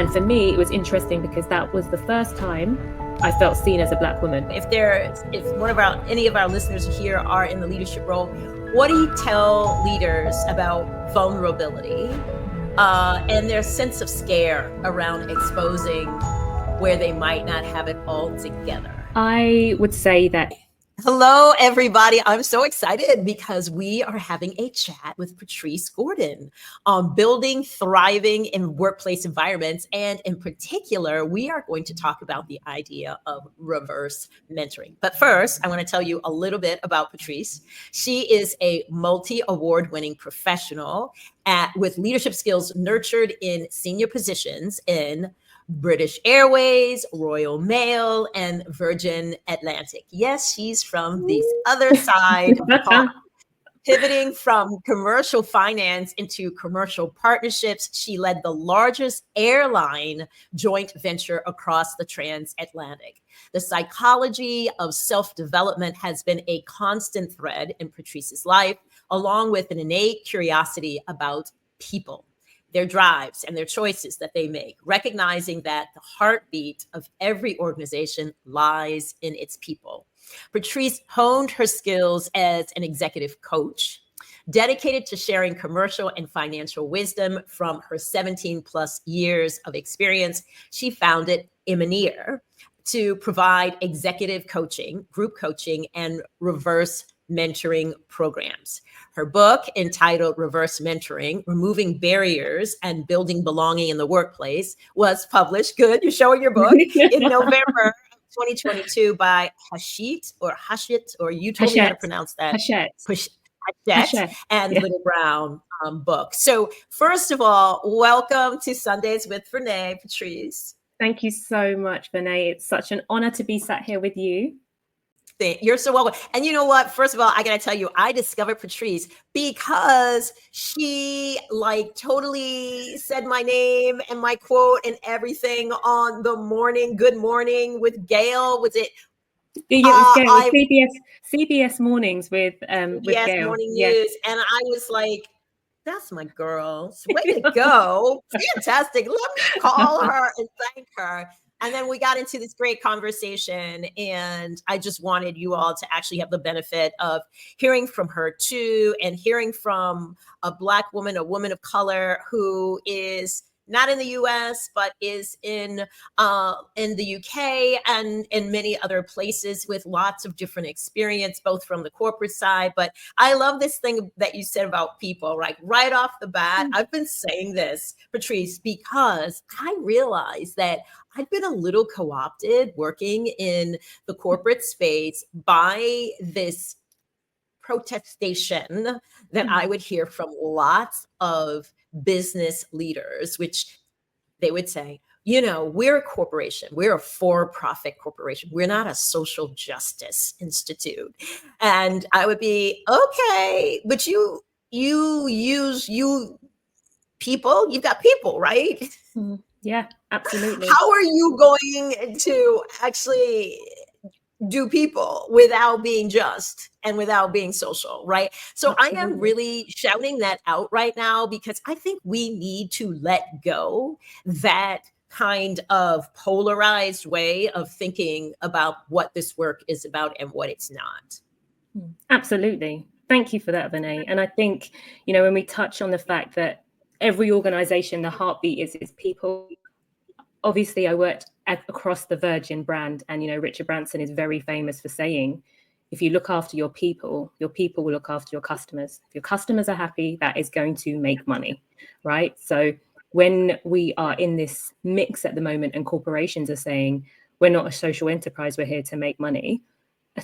And for me, it was interesting because that was the first time I felt seen as a Black woman. If any of our listeners here are in the leadership role, what do you tell leaders about vulnerability and their sense of scare around exposing where they might not have it all together? I would say that. Hello, everybody. I'm so excited because we are having a chat with Patrice Gordon on building thriving in workplace environments. And in particular, we are going to talk about the idea of reverse mentoring. But first, I want to tell you a little bit about Patrice. She is a multi-award winning professional with leadership skills nurtured in senior positions in British Airways, Royal Mail, and Virgin Atlantic. Yes, she's from the other side of the pond. Pivoting from commercial finance into commercial partnerships, she led the largest airline joint venture across the transatlantic. The psychology of self-development has been a constant thread in Patrice's life, along with an innate curiosity about people, their drives and their choices that they make, recognizing that the heartbeat of every organization lies in its people. Patrice honed her skills as an executive coach, dedicated to sharing commercial and financial wisdom from her 17 plus years of experience. She founded Emaneer to provide executive coaching, group coaching, and reverse mentoring programs. Her book, entitled Reverse Mentoring, Removing Barriers and Building Belonging in the Workplace, was published, good, you're showing your book, in November of 2022 by Hachette, or you told me how to pronounce that. Hachette and Little Brown book. So first of all, welcome to Sundays with Vernā, Patrice. Thank you so much, Vernā. It's such an honor to be sat here with you. You're so welcome. And you know what? First of all, I got to tell you, I discovered Patrice because she totally said my name and my quote and everything on the morning, Good Morning with Gail. Was it? Yeah, it was Gail. CBS Mornings with Gail. Morning News. And I was like, that's my girl. Way to go. Fantastic. Let me call her and thank her. And then we got into this great conversation, and I just wanted you all to actually have the benefit of hearing from her too, and hearing from a Black woman, a woman of color who is not in the US, but is in the UK and in many other places with lots of different experience, both from the corporate side. But I love this thing that you said about people, right off the bat. I've been saying this, Patrice, because I realized that I've been a little co-opted working in the corporate space by this protestation that I would hear from lots of business leaders, which they would say, we're a corporation. We're a for-profit corporation. We're not a social justice institute. And I would be, okay, but you people, you've got people, right? Yeah, absolutely. How are you going to actually do people without being just and without being social, right? So absolutely. I am really shouting that out right now because I think we need to let go that kind of polarized way of thinking about what this work is about and what it's not. Absolutely. Thank you for that, Vernā. And I think, when we touch on the fact that every organization, the heartbeat is people. Obviously, I worked across the Virgin brand, and Richard Branson is very famous for saying, if you look after your people will look after your customers. If your customers are happy, that is going to make money, right? So when we are in this mix at the moment and corporations are saying, we're not a social enterprise, we're here to make money,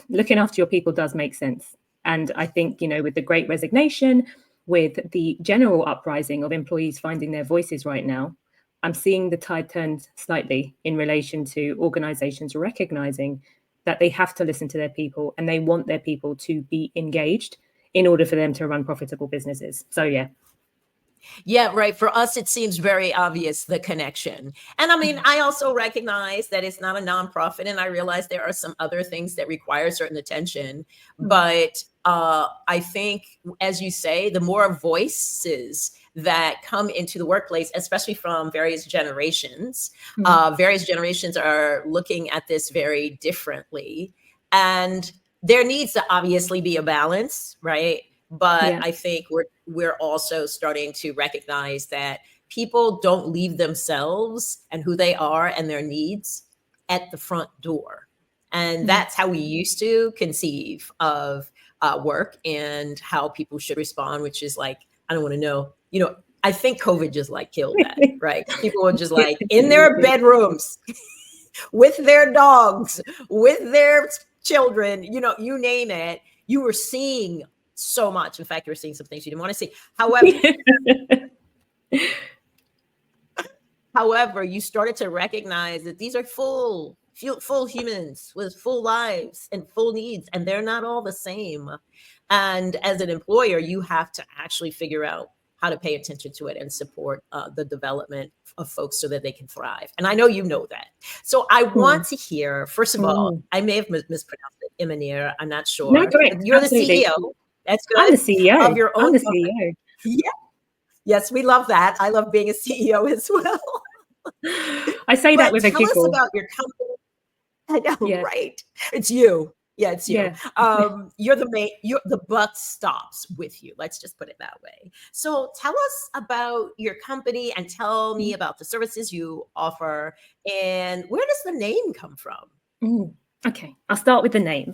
looking after your people does make sense. And I think, with the Great Resignation, with the general uprising of employees finding their voices right now, I'm seeing the tide turn slightly in relation to organizations recognizing that they have to listen to their people and they want their people to be engaged in order for them to run profitable businesses. So, yeah. Yeah, right. For us, it seems very obvious, the connection. And I mean, I also recognize that it's not a nonprofit, and I realize there are some other things that require certain attention. Mm. But I think, as you say, the more voices that come into the workplace, especially from Mm. various generations are looking at this very differently. And there needs to obviously be a balance, right? But Yeah. I think we're also starting to recognize that people don't leave themselves and who they are and their needs at the front door. And Mm. that's how we used to conceive of work and how people should respond, which is like, I don't want to know, I think COVID just like killed that, right? People were just like in their bedrooms with their dogs, with their children, you name it. You were seeing so much. In fact, you were seeing some things you didn't want to see. However, you started to recognize that these are full humans with full lives and full needs, and they're not all the same. And as an employer, you have to actually figure out how to pay attention to it and support the development of folks so that they can thrive. And I know you know that. So I want to hear, first of all, I may have mispronounced it, Imanir, I'm not No, sure. correct. You're Absolutely. the CEO. That's I'm good. the CEO. Of your own I'm the company. CEO. Yeah. Yes, we love that. I love being a CEO as well. I say that with a Tell us giggle. about your company. I know, Yeah. right? It's you. Yeah, it's you. Yeah. You're the main. The buck stops with you. Let's just put it that way. So tell us about your company and tell me about the services you offer and where does the name come from? Okay, I'll start with the name.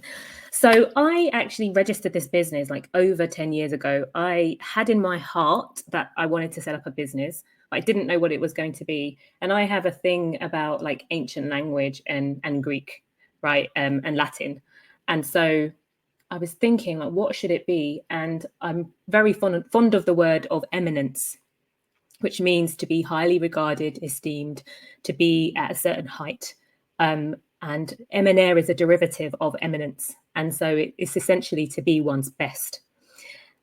So I actually registered this business like over 10 years ago. I had in my heart that I wanted to set up a business. I didn't know what it was going to be. And I have a thing about like ancient language and Greek, right? And Latin. And so I was thinking, like, what should it be? And I'm very fond of the word of eminence, which means to be highly regarded, esteemed, to be at a certain height. And eminere is a derivative of eminence. And so it's essentially to be one's best.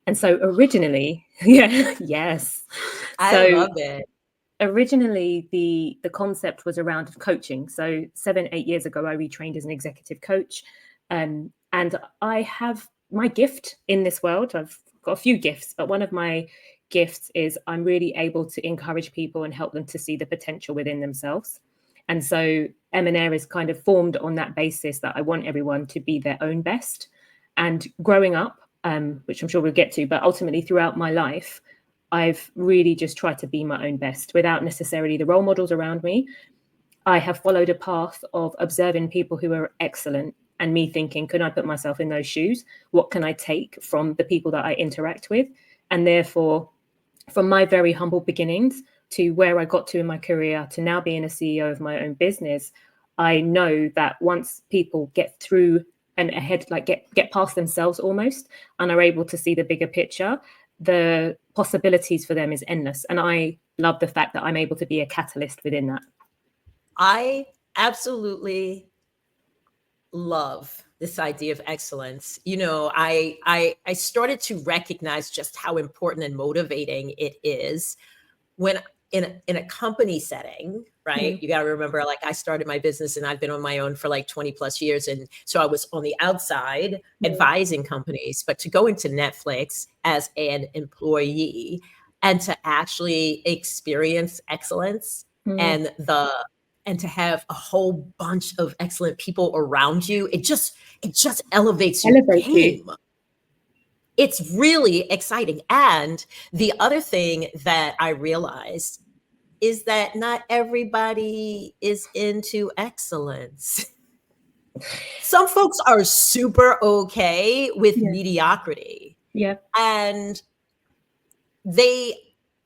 And so originally, yes. I love it. Originally, the concept was around coaching. So 7-8 years ago, I retrained as an executive coach. And I have my gift in this world. I've got a few gifts, but one of my gifts is I'm really able to encourage people and help them to see the potential within themselves. And so Eminere is kind of formed on that basis that I want everyone to be their own best. And growing up, which I'm sure we'll get to, but ultimately throughout my life, I've really just tried to be my own best without necessarily the role models around me. I have followed a path of observing people who are excellent and me thinking, could I put myself in those shoes? What can I take from the people that I interact with? And therefore, from my very humble beginnings to where I got to in my career to now being a CEO of my own business, I know that once people get through and ahead, like get past themselves almost, and are able to see the bigger picture, the possibilities for them is endless. And I love the fact that I'm able to be a catalyst within that. I absolutely love this idea of excellence. I started to recognize just how important and motivating it is when in a company setting, right? Mm. You got to remember, like, I started my business and I've been on my own for like 20 plus years. And so I was on the outside advising companies, but to go into Netflix as an employee and to actually experience excellence and to have a whole bunch of excellent people around you, it just elevates your game. It's really exciting. And the other thing that I realized is that not everybody is into excellence. Some folks are super okay with mediocrity. Yeah. And they,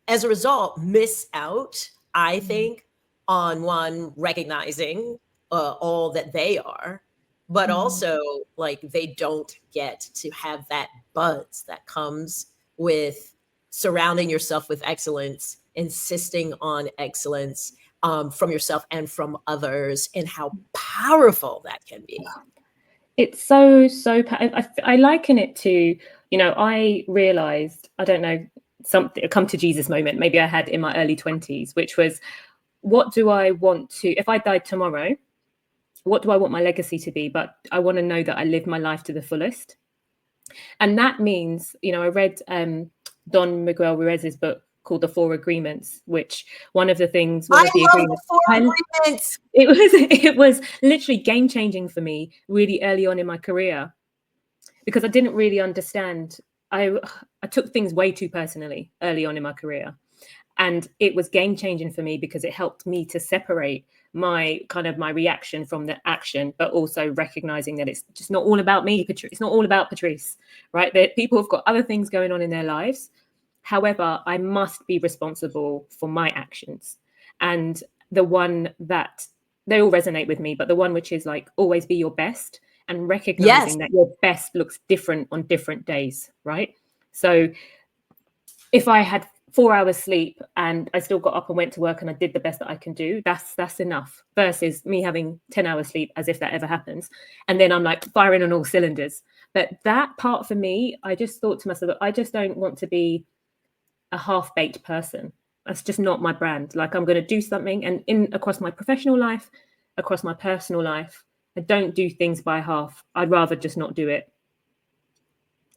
as a result, miss out, I think, on one, recognizing all that they are, but also like they don't get to have that buzz that comes with surrounding yourself with excellence, insisting on excellence from yourself and from others, and how powerful that can be. It's so I liken it to, I realized, I don't know, something, a come to Jesus moment, maybe I had in my early 20s, which was, what do I want to, if I died tomorrow, what do I want my legacy to be? But I want to know that I lived my life to the fullest. And that means, you know, I read Don Miguel Ruiz's book called The Four Agreements, which one of the things, one of the agreements, the Four Agreements. It was literally game changing for me really early on in my career, because I didn't really understand. I took things way too personally early on in my career. And it was game changing for me because it helped me to separate my reaction from the action, but also recognizing that it's just not all about me, Patrice. It's not all about Patrice, right? That people have got other things going on in their lives. However, I must be responsible for my actions. And the one that they all resonate with me, but the one which is like, always be your best, and recognizing that your best looks different on different days, right? So if I had 4 hours sleep and I still got up and went to work and I did the best that I can do, that's enough, versus me having 10 hours sleep, as if that ever happens. And then I'm like firing on all cylinders. But that part for me, I just thought to myself, I just don't want to be a half-baked person. That's just not my brand. Like, I'm going to do something, and across my professional life, across my personal life, I don't do things by half. I'd rather just not do it.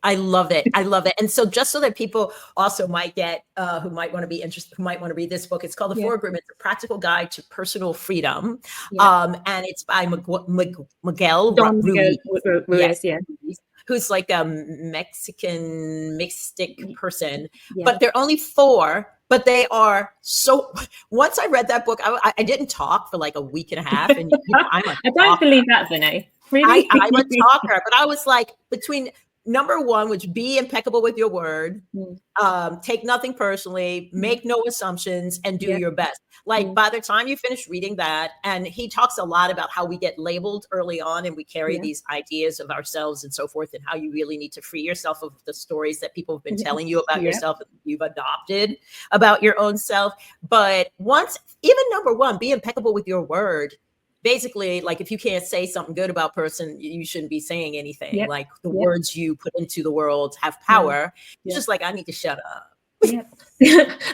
I love it. I love it. And so just so that people also might get, who might want to be interested, who might want to read this book, it's called The Four Agreements, A Practical Guide to Personal Freedom. And it's by Miguel Ruiz, who's like a Mexican mystic person. But they're only 4, but they are so, once I read that book, I didn't talk for like a week and a half. And I'm a I don't believe that, Vernā. Really? I'm a talker, but I was like, between number 1, which be impeccable with your word, take nothing personally, make no assumptions, and do your best. Like, by the time you finish reading that, and he talks a lot about how we get labeled early on and we carry these ideas of ourselves and so forth, and how you really need to free yourself of the stories that people have been telling you about yourself and you've adopted about your own self. But once, even number 1, be impeccable with your word. Basically, like, if you can't say something good about person, you shouldn't be saying anything. Like, the words you put into the world have power. It's just like, I need to shut up.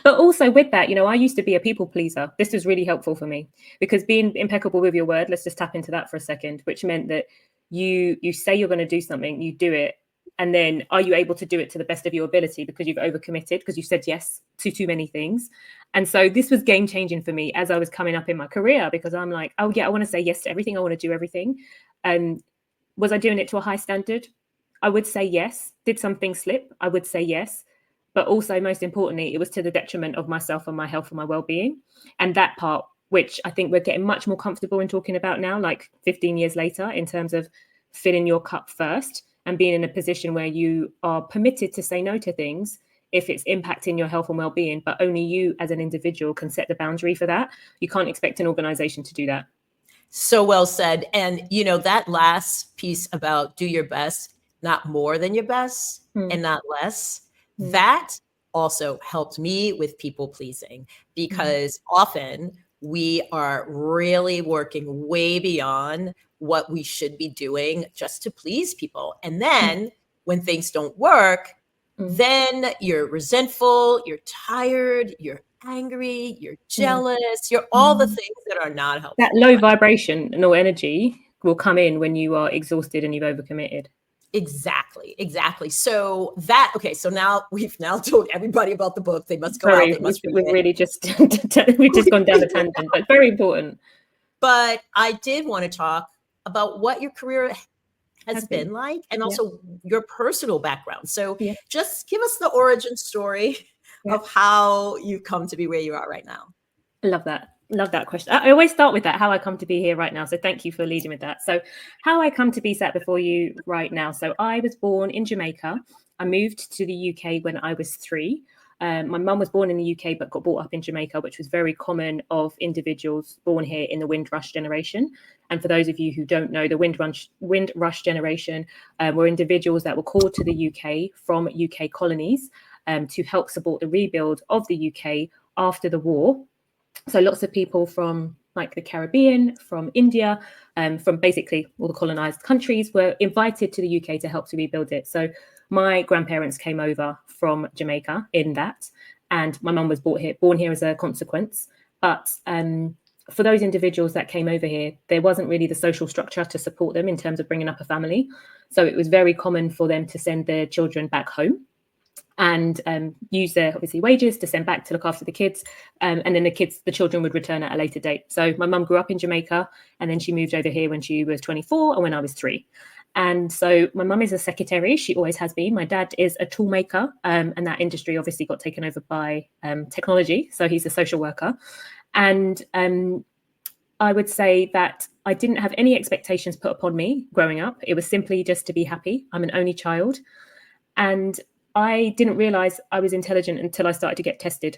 But also with that, you know, I used to be a people pleaser. This was really helpful for me, because being impeccable with your word, let's just tap into that for a second, which meant that you say you're going to do something, you do it. And then are you able to do it to the best of your ability, because you've overcommitted, because you said yes to too many things. And so this was game changing for me as I was coming up in my career, because I'm like, oh yeah, I want to say yes to everything. I want to do everything. And was I doing it to a high standard? I would say yes. Did something slip? I would say yes. But also, most importantly, it was to the detriment of myself and my health and my well-being. And that part, which I think we're getting much more comfortable in talking about now, like 15 years later, in terms of filling your cup first and being in a position where you are permitted to say no to things if it's impacting your health and well-being, but only you as an individual can set the boundary for that. You can't expect an organization to do that. So well said. And, you know, that last piece about do your best, not more than your best and not less, that also helped me with people pleasing, because often we are really working way beyond what we should be doing just to please people. And then when things don't work, then you're resentful, you're tired, you're angry, you're jealous, you're all the things that are not helpful. That low vibration, no energy will come in when you are exhausted and you've overcommitted. Exactly. So so now we've told everybody about the book. They must go out. They must read we've really just we've just gone down the tangent, but very important. But I did want to talk about what your career has been like, and also your personal background. So just give us the origin story of how you've come to be where you are right now. I love that. Love that question. I always start with that, how I come to be here right now. So thank you for leading with that. So how I come to be sat before you right now. So I was born in Jamaica. I moved to the UK when I was 3. My mum was born in the UK, but got brought up in Jamaica, which was very common of individuals born here in the Windrush generation. And for those of you who don't know, the Windrush generation were individuals that were called to the UK from UK colonies to help support the rebuild of the UK after the war. So lots of people from like the Caribbean, from India, from basically all the colonized countries were invited to the UK to help to rebuild it. So my grandparents came over from Jamaica in that, and my mum was born here as a consequence. But for those individuals that came over here, there wasn't really the social structure to support them in terms of bringing up a family. So it was very common for them to send their children back home and use their obviously wages to send back to look after the kids, and then the children would return at a later date. So my mum grew up in Jamaica, and then she moved over here when she was 24 and when I was 3. And so my mum is a secretary. She always has been. My dad is a tool maker, and that industry obviously got taken over by technology. So he's a social worker. And I would say that I didn't have any expectations put upon me growing up. It was simply just to be happy. I'm an only child. And I didn't realize I was intelligent until I started to get tested.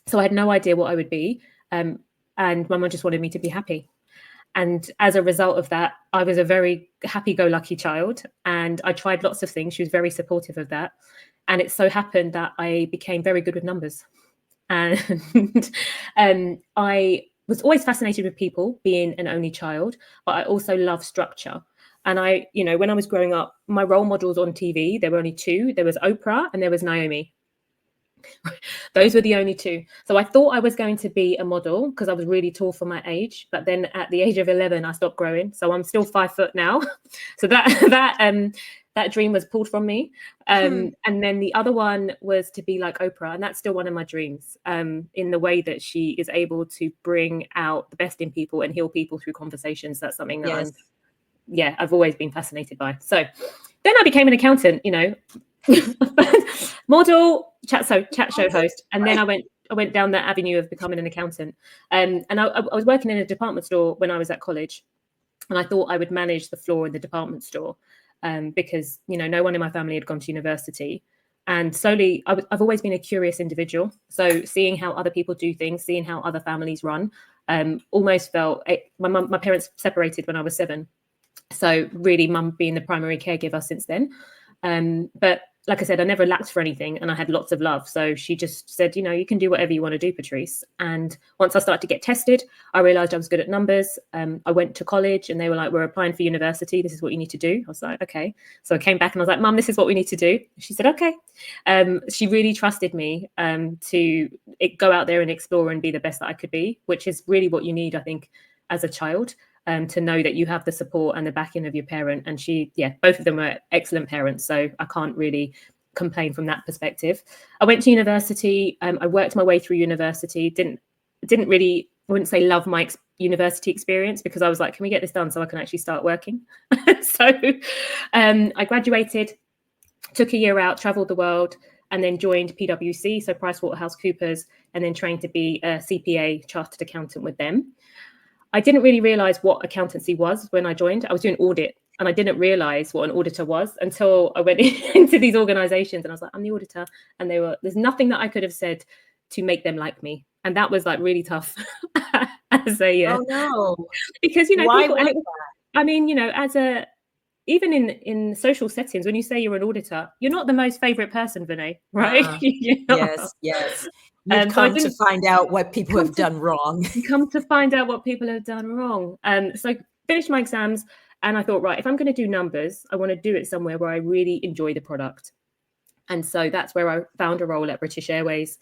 So I had no idea what I would be. And my mum just wanted me to be happy. And as a result of that, I was a very happy-go-lucky child. And I tried lots of things. She was very supportive of that. And it so happened that I became very good with numbers. And I was always fascinated with people, being an only child, but I also love structure. And I, when I was growing up, my role models on TV, there were only 2. There was Oprah and there was Naomi. Those were the only 2. So I thought I was going to be a model because I was really tall for my age. But then at the age of 11, I stopped growing. So I'm still 5 foot now. So that dream was pulled from me. And then the other one was to be like Oprah. And that's still one of my dreams, in the way that she is able to bring out the best in people and heal people through conversations. That's something that I've always been fascinated by. So then I became an accountant, model, chat show host. And then I went down that avenue of becoming an accountant. And I was working in a department store when I was at college. And I thought I would manage the floor in the department store. Because, no one in my family had gone to university. And slowly, I've always been a curious individual. So seeing how other people do things, seeing how other families run, almost felt, my parents separated when I was 7. So really, mum being the primary caregiver since then. But like I said, I never lacked for anything and I had lots of love. So she just said, you can do whatever you want to do, Patrice. And once I started to get tested, I realized I was good at numbers. I went to college and they were like, we're applying for university. This is what you need to do. I was like, okay. So I came back and I was like, Mum, this is what we need to do. She said, okay. She really trusted me to go out there and explore and be the best that I could be, which is really what you need, I think, as a child. To know that you have the support and the backing of your parent. And both of them were excellent parents. So I can't really complain from that perspective. I went to university. I worked my way through university. Didn't really, I wouldn't say love my university experience because I was like, can we get this done so I can actually start working? So I graduated, took a year out, traveled the world, and then joined PwC, so PricewaterhouseCoopers, and then trained to be a CPA, chartered accountant with them. I didn't really realize what accountancy was when I joined. I was doing audit and I didn't realize what an auditor was until I went into these organizations and I was like, I'm the auditor. And there's nothing that I could have said to make them like me. And that was like really tough as a, oh no, because, why people, was that? I mean, even in social settings, when you say you're an auditor, you're not the most favorite person, Vernā, right? Yes. You've come to find out what people have done wrong. Come to find out what people have done wrong. So finished my exams and I thought, right, if I'm going to do numbers, I want to do it somewhere where I really enjoy the product. And so that's where I found a role at British Airways.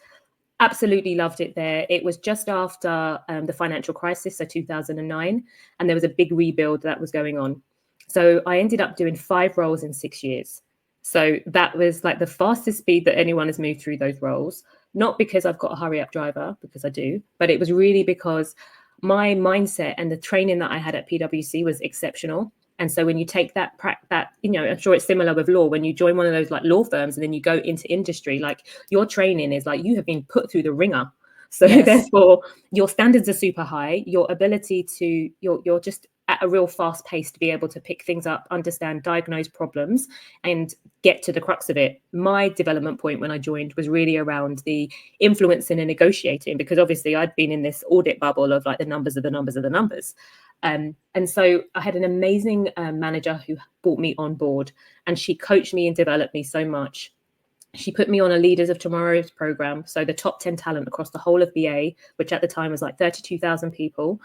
Absolutely loved it there. It was just after the financial crisis, so 2009, and there was a big rebuild that was going on. So I ended up doing 5 roles in 6 years. So that was like the fastest speed that anyone has moved through those roles. Not because I've got a hurry up driver, because I do, but it was really because my mindset and the training that I had at PwC was exceptional. And so when you take that, I'm sure it's similar with law, when you join one of those like law firms and then you go into industry, like your training is like you have been put through the ringer. So therefore your standards are super high. Your ability to, you're just at a real fast pace to be able to pick things up, understand, diagnose problems and get to the crux of it. My development point when I joined was really around the influencing and negotiating, because obviously I'd been in this audit bubble of like the numbers of the numbers of the numbers. And so I had an amazing manager who brought me on board and she coached me and developed me so much. She put me on a Leaders of Tomorrow's program. So the top 10 talent across the whole of BA, which at the time was like 32,000 people.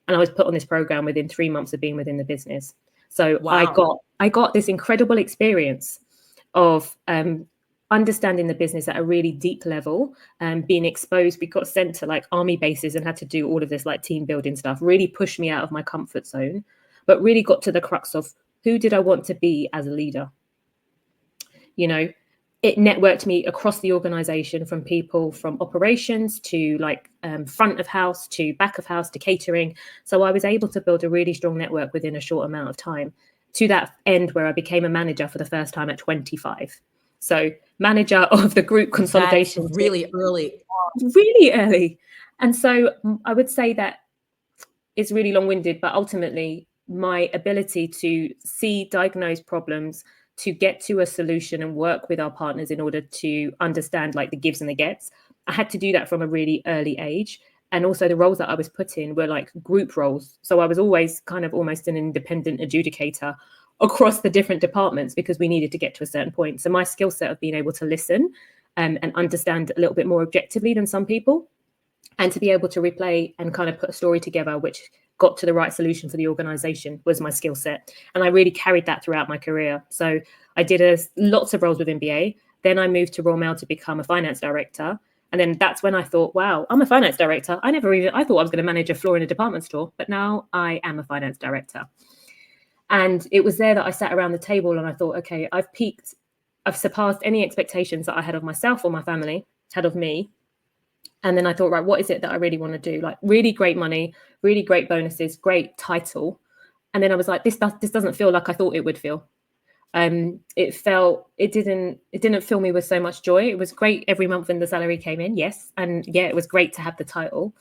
And I was put on this program within 3 months of being within the business. So wow. I got this incredible experience of understanding the business at a really deep level, being exposed. We got sent to like army bases and had to do all of this like team building stuff, really pushed me out of my comfort zone, but really got to the crux of who did I want to be as a leader? You know, it networked me across the organization, from people from operations to like front of house to back of house to catering. So I was able to build a really strong network within a short amount of time, to that end where I became a manager for the first time at 25. So manager of the group consolidation. That's really early. Really early. And so I would say that it's really long-winded, but ultimately my ability to see, diagnose problems, to get to a solution and work with our partners in order to understand like the gives and the gets. I had to do that from a really early age. And also the roles that I was put in were like group roles. So I was always kind of almost an independent adjudicator across the different departments, because we needed to get to a certain point. So my skill set of being able to listen and understand a little bit more objectively than some people, and to be able to replay and kind of put a story together which got to the right solution for the organization, was my skill set. And I really carried that throughout my career. So I did lots of roles within BA. Then I moved to Royal Mail to become a finance director. And then that's when I thought, wow, I'm a finance director. I thought I was going to manage a floor in a department store, but now I am a finance director. And it was there that I sat around the table and I thought, okay, I've peaked. I've surpassed any expectations that I had of myself or my family had of me. And then I thought, right, what is it that I really want to do? Like really great money, really great bonuses, great title. And then I was like, this doesn't feel like I thought it would feel. It didn't fill me with so much joy. It was great every month when the salary came in. Yes. And yeah, it was great to have the title.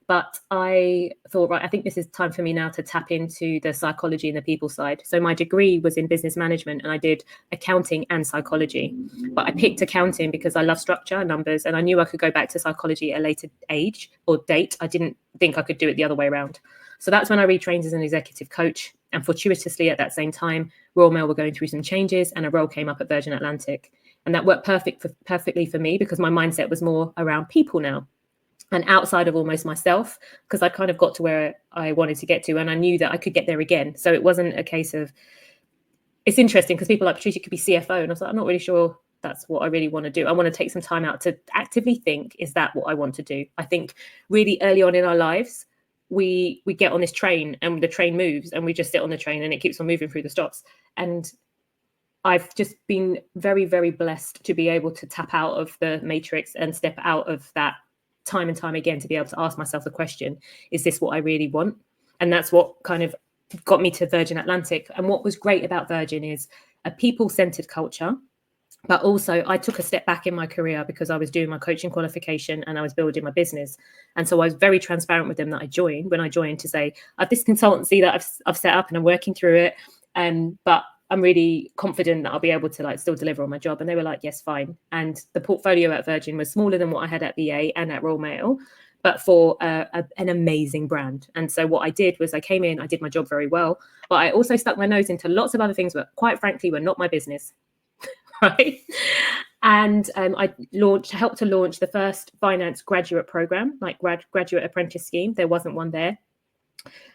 But I thought, right, I think this is time for me now to tap into the psychology and the people side. So my degree was in business management and I did accounting and psychology. But I picked accounting because I love structure, numbers, and I knew I could go back to psychology at a later age or date. I didn't think I could do it the other way around. So that's when I retrained as an executive coach. And fortuitously at that same time, Royal Mail were going through some changes and a role came up at Virgin Atlantic. And that worked perfectly for me because my mindset was more around people now, and outside of almost myself, because I kind of got to where I wanted to get to and I knew that I could get there again. So it wasn't a case of, it's interesting because people like, Patrice, you could be CFO. And I was like, I'm not really sure that's what I really want to do. I want to take some time out to actively think, is that what I want to do? I think really early on in our lives, we get on this train and the train moves and we just sit on the train and it keeps on moving through the stops. And I've just been very, very blessed to be able to tap out of the matrix and step out of that time and time again, to be able to ask myself the question, is this what I really want? And that's what kind of got me to Virgin Atlantic. And what was great about Virgin is a people-centered culture, but also I took a step back in my career because I was doing my coaching qualification and I was building my business. And so I was very transparent with them that when I joined to say, I have this consultancy that I've set up and I'm working through it. But I'm really confident that I'll be able to like still deliver on my job. And they were like, yes, fine. And the portfolio at Virgin was smaller than what I had at BA and at Royal Mail, but for an amazing brand. And so what I did was I came in, I did my job very well, but I also stuck my nose into lots of other things that quite frankly were not my business. Right. And I helped to launch the first finance graduate program, like graduate apprentice scheme. There wasn't one there.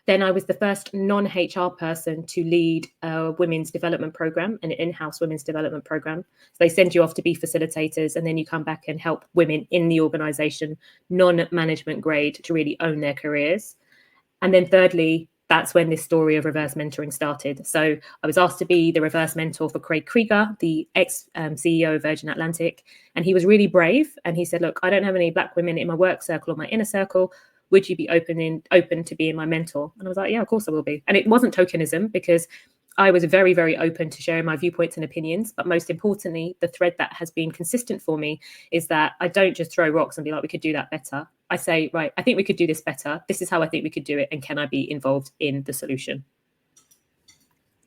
Then I was the first non-HR person to lead a women's development program, an in-house women's development program. So they send you off to be facilitators and then you come back and help women in the organization, non-management grade, to really own their careers. And then thirdly, that's when this story of reverse mentoring started. So I was asked to be the reverse mentor for Krieger, the ex-CEO of Virgin Atlantic. And he was really brave. And he said, look, I don't have any Black women in my work circle or my inner circle. Would you be open to being my mentor? And I was like, yeah, of course I will be. And it wasn't tokenism, because I was very, very open to sharing my viewpoints and opinions. But most importantly, the thread that has been consistent for me is that I don't just throw rocks and be like, we could do that better. I say, right, I think we could do this better. This is how I think we could do it. And can I be involved in the solution?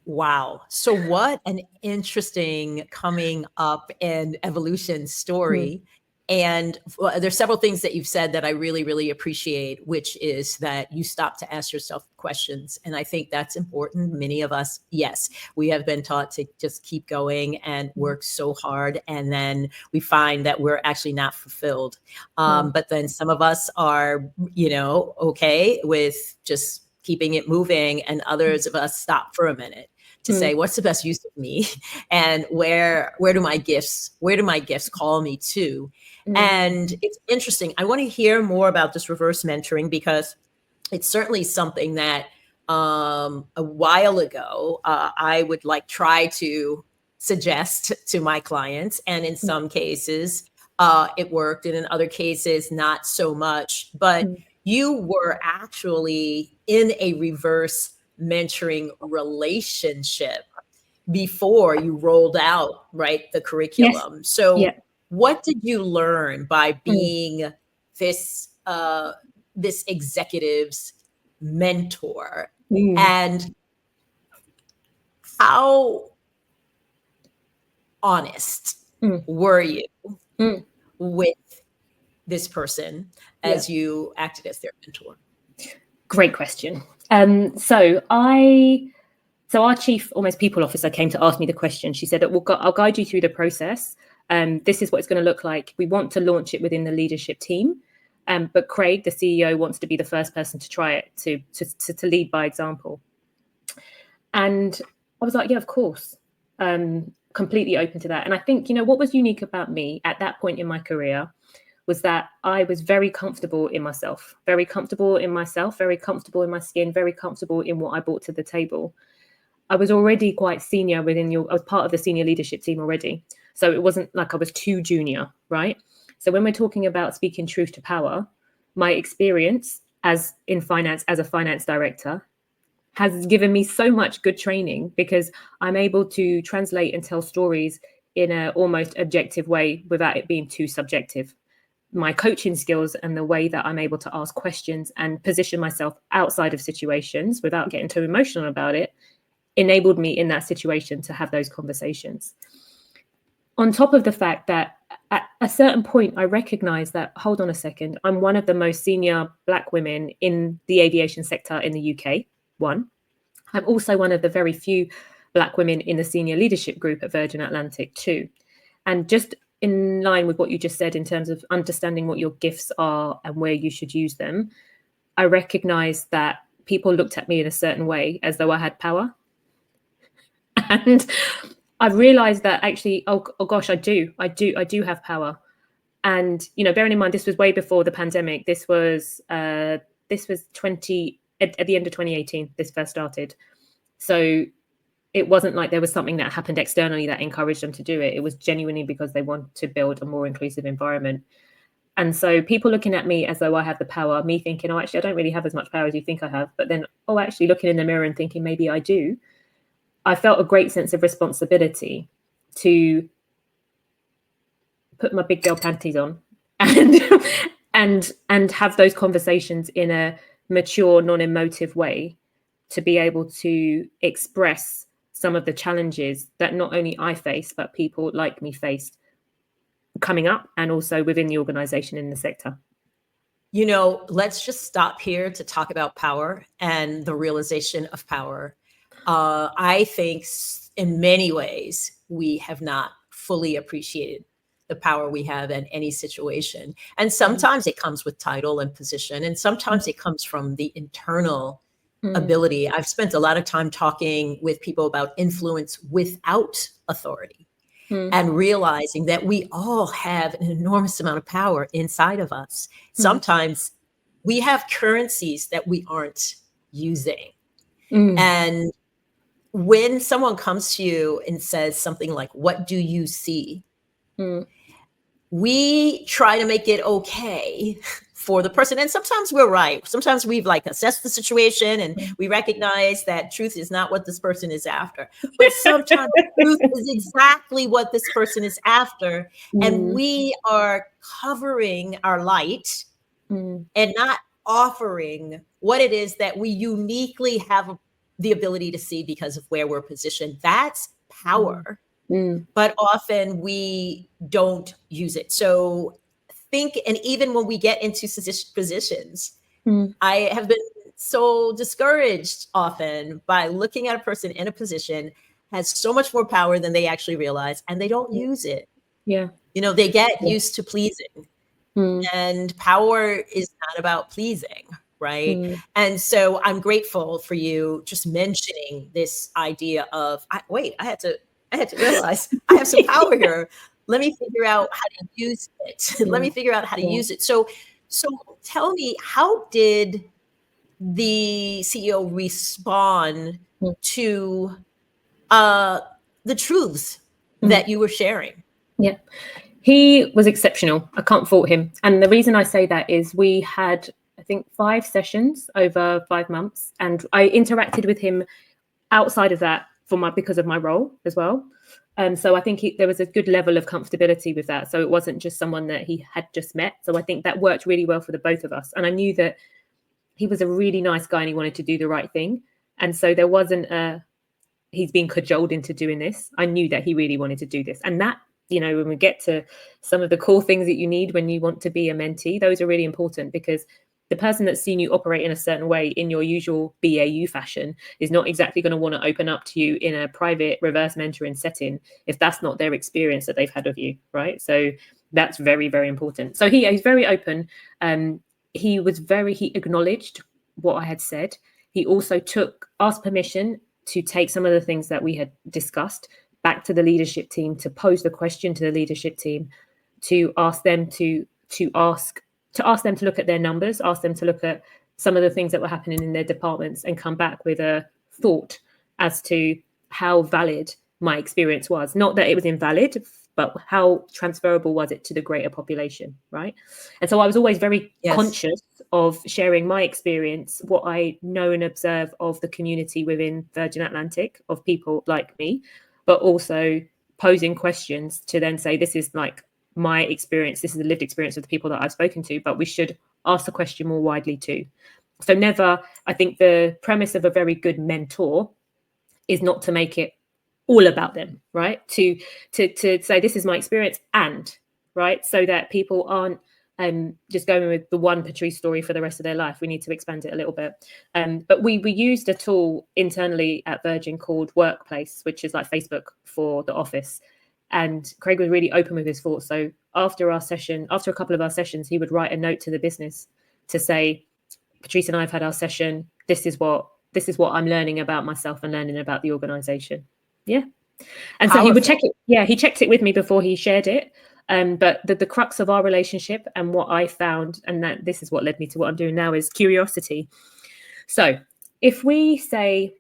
Wow. So what an interesting coming up and evolution story. And there's several things that you've said that I really, really appreciate, which is that you stop to ask yourself questions. And I think that's important. Many of us, yes, we have been taught to just keep going and work so hard. And then we find that we're actually not fulfilled. But then some of us are, okay with just keeping it moving. And others of us stop for a minute. to say, what's the best use of me? And where do my gifts call me to? And it's interesting. I want to hear more about this reverse mentoring, because it's certainly something that a while ago, I would try to suggest to my clients. And in some cases, it worked. And in other cases, not so much. But you were actually in a reverse mentoring relationship before you rolled out, right, the curriculum. Yes. So what did you learn by being this executive's mentor? And how honest were you with this person as you acted as their mentor? Great question. So our chief almost people officer came to ask me the question. She said that I'll guide you through the process. This is what it's going to look like. We want to launch it within the leadership team. But Craig, the CEO, wants to be the first person to try it, to lead by example. And I was like, yeah, of course. Completely open to that. And I think, what was unique about me at that point in my career was that I was very comfortable in myself, very comfortable in my skin, very comfortable in what I brought to the table. I was already quite senior I was part of the senior leadership team already. So it wasn't like I was too junior, right? So when we're talking about speaking truth to power, my experience as a finance director has given me so much good training, because I'm able to translate and tell stories in an almost objective way without it being too subjective. My coaching skills and the way that I'm able to ask questions and position myself outside of situations without getting too emotional about it enabled me in that situation to have those conversations. On top of the fact that at a certain point, I recognized that, hold on a second, I'm one of the most senior Black women in the aviation sector in the UK, one. I'm also one of the very few Black women in the senior leadership group at Virgin Atlantic, two. And just in line with what you just said in terms of understanding what your gifts are and where you should use them, I recognized that people looked at me in a certain way as though I had power. And I realized that actually, oh gosh, I do have power. And, bearing in mind, this was way before the pandemic. This was at the end of 2018, this first started. So it wasn't like there was something that happened externally that encouraged them to do it. It was genuinely because they want to build a more inclusive environment. And so people looking at me as though I have the power, me thinking, oh, actually, I don't really have as much power as you think I have. But then, oh, actually looking in the mirror and thinking, maybe I do. I felt a great sense of responsibility to put my big girl panties on and have those conversations in a mature, non-emotive way, to be able to express some of the challenges that not only I face, but people like me faced coming up and also within the organization in the sector. Let's just stop here to talk about power and the realization of power. I think in many ways, we have not fully appreciated the power we have in any situation. And sometimes it comes with title and position, and sometimes it comes from the internal ability. I've spent a lot of time talking with people about influence without authority and realizing that we all have an enormous amount of power inside of us. Sometimes we have currencies that we aren't using. And when someone comes to you and says something like, what do you see? We try to make it okay for the person. And sometimes we're right. Sometimes we've assessed the situation and we recognize that truth is not what this person is after. But sometimes truth is exactly what this person is after. And we are covering our light and not offering what it is that we uniquely have the ability to see because of where we're positioned. That's power. But often we don't use it. So and even when we get into positions, I have been so discouraged often by looking at a person in a position has so much more power than they actually realize, and they don't use it. Yeah. They get used to pleasing, and power is not about pleasing. right? And so I'm grateful for you just mentioning this idea of, I had to realize I have some power here. Let me figure out how to use it. Let me figure out how to use it. So tell me, how did the CEO respond to the truths that you were sharing? Yeah, he was exceptional. I can't fault him. And the reason I say that is we had, I think, 5 sessions over 5 months, and I interacted with him outside of that because of my role as well. So I think there was a good level of comfortability with that. So it wasn't just someone that he had just met. So I think that worked really well for the both of us. And I knew that he was a really nice guy and he wanted to do the right thing. And so there wasn't he's been cajoled into doing this. I knew that he really wanted to do this. And that, when we get to some of the core things that you need when you want to be a mentee, those are really important, because the person that's seen you operate in a certain way in your usual BAU fashion is not exactly going to want to open up to you in a private reverse mentoring setting if that's not their experience that they've had of you, right? So that's very, very important. So he's very open. He acknowledged what I had said. He also asked permission to take some of the things that we had discussed back to the leadership team, to pose the question to the leadership team, to ask them to look at their numbers, ask them to look at some of the things that were happening in their departments and come back with a thought as to how valid my experience was. Not that it was invalid, but how transferable was it to the greater population, right? And so I was always very conscious of sharing my experience, what I know and observe of the community within Virgin Atlantic, of people like me, but also posing questions to then say, this is like my experience, this is the lived experience of the people that I've spoken to, but we should ask the question more widely too. So I think the premise of a very good mentor is not to make it all about them, right? To say, this is my experience, and right, so that people aren't just going with the one Patrice story for the rest of their life. We need to expand it a little bit. But we used a tool internally at Virgin called Workplace, which is like Facebook for the office. And Craig was really open with his thoughts. So after a couple of our sessions, he would write a note to the business to say, Patrice and I have had our session. This is what I'm learning about myself and learning about the organization. Yeah. And so he would check it. Yeah, he checked it with me before he shared it. But the crux of our relationship and what I found, and that this is what led me to what I'm doing now, is curiosity. So if we say,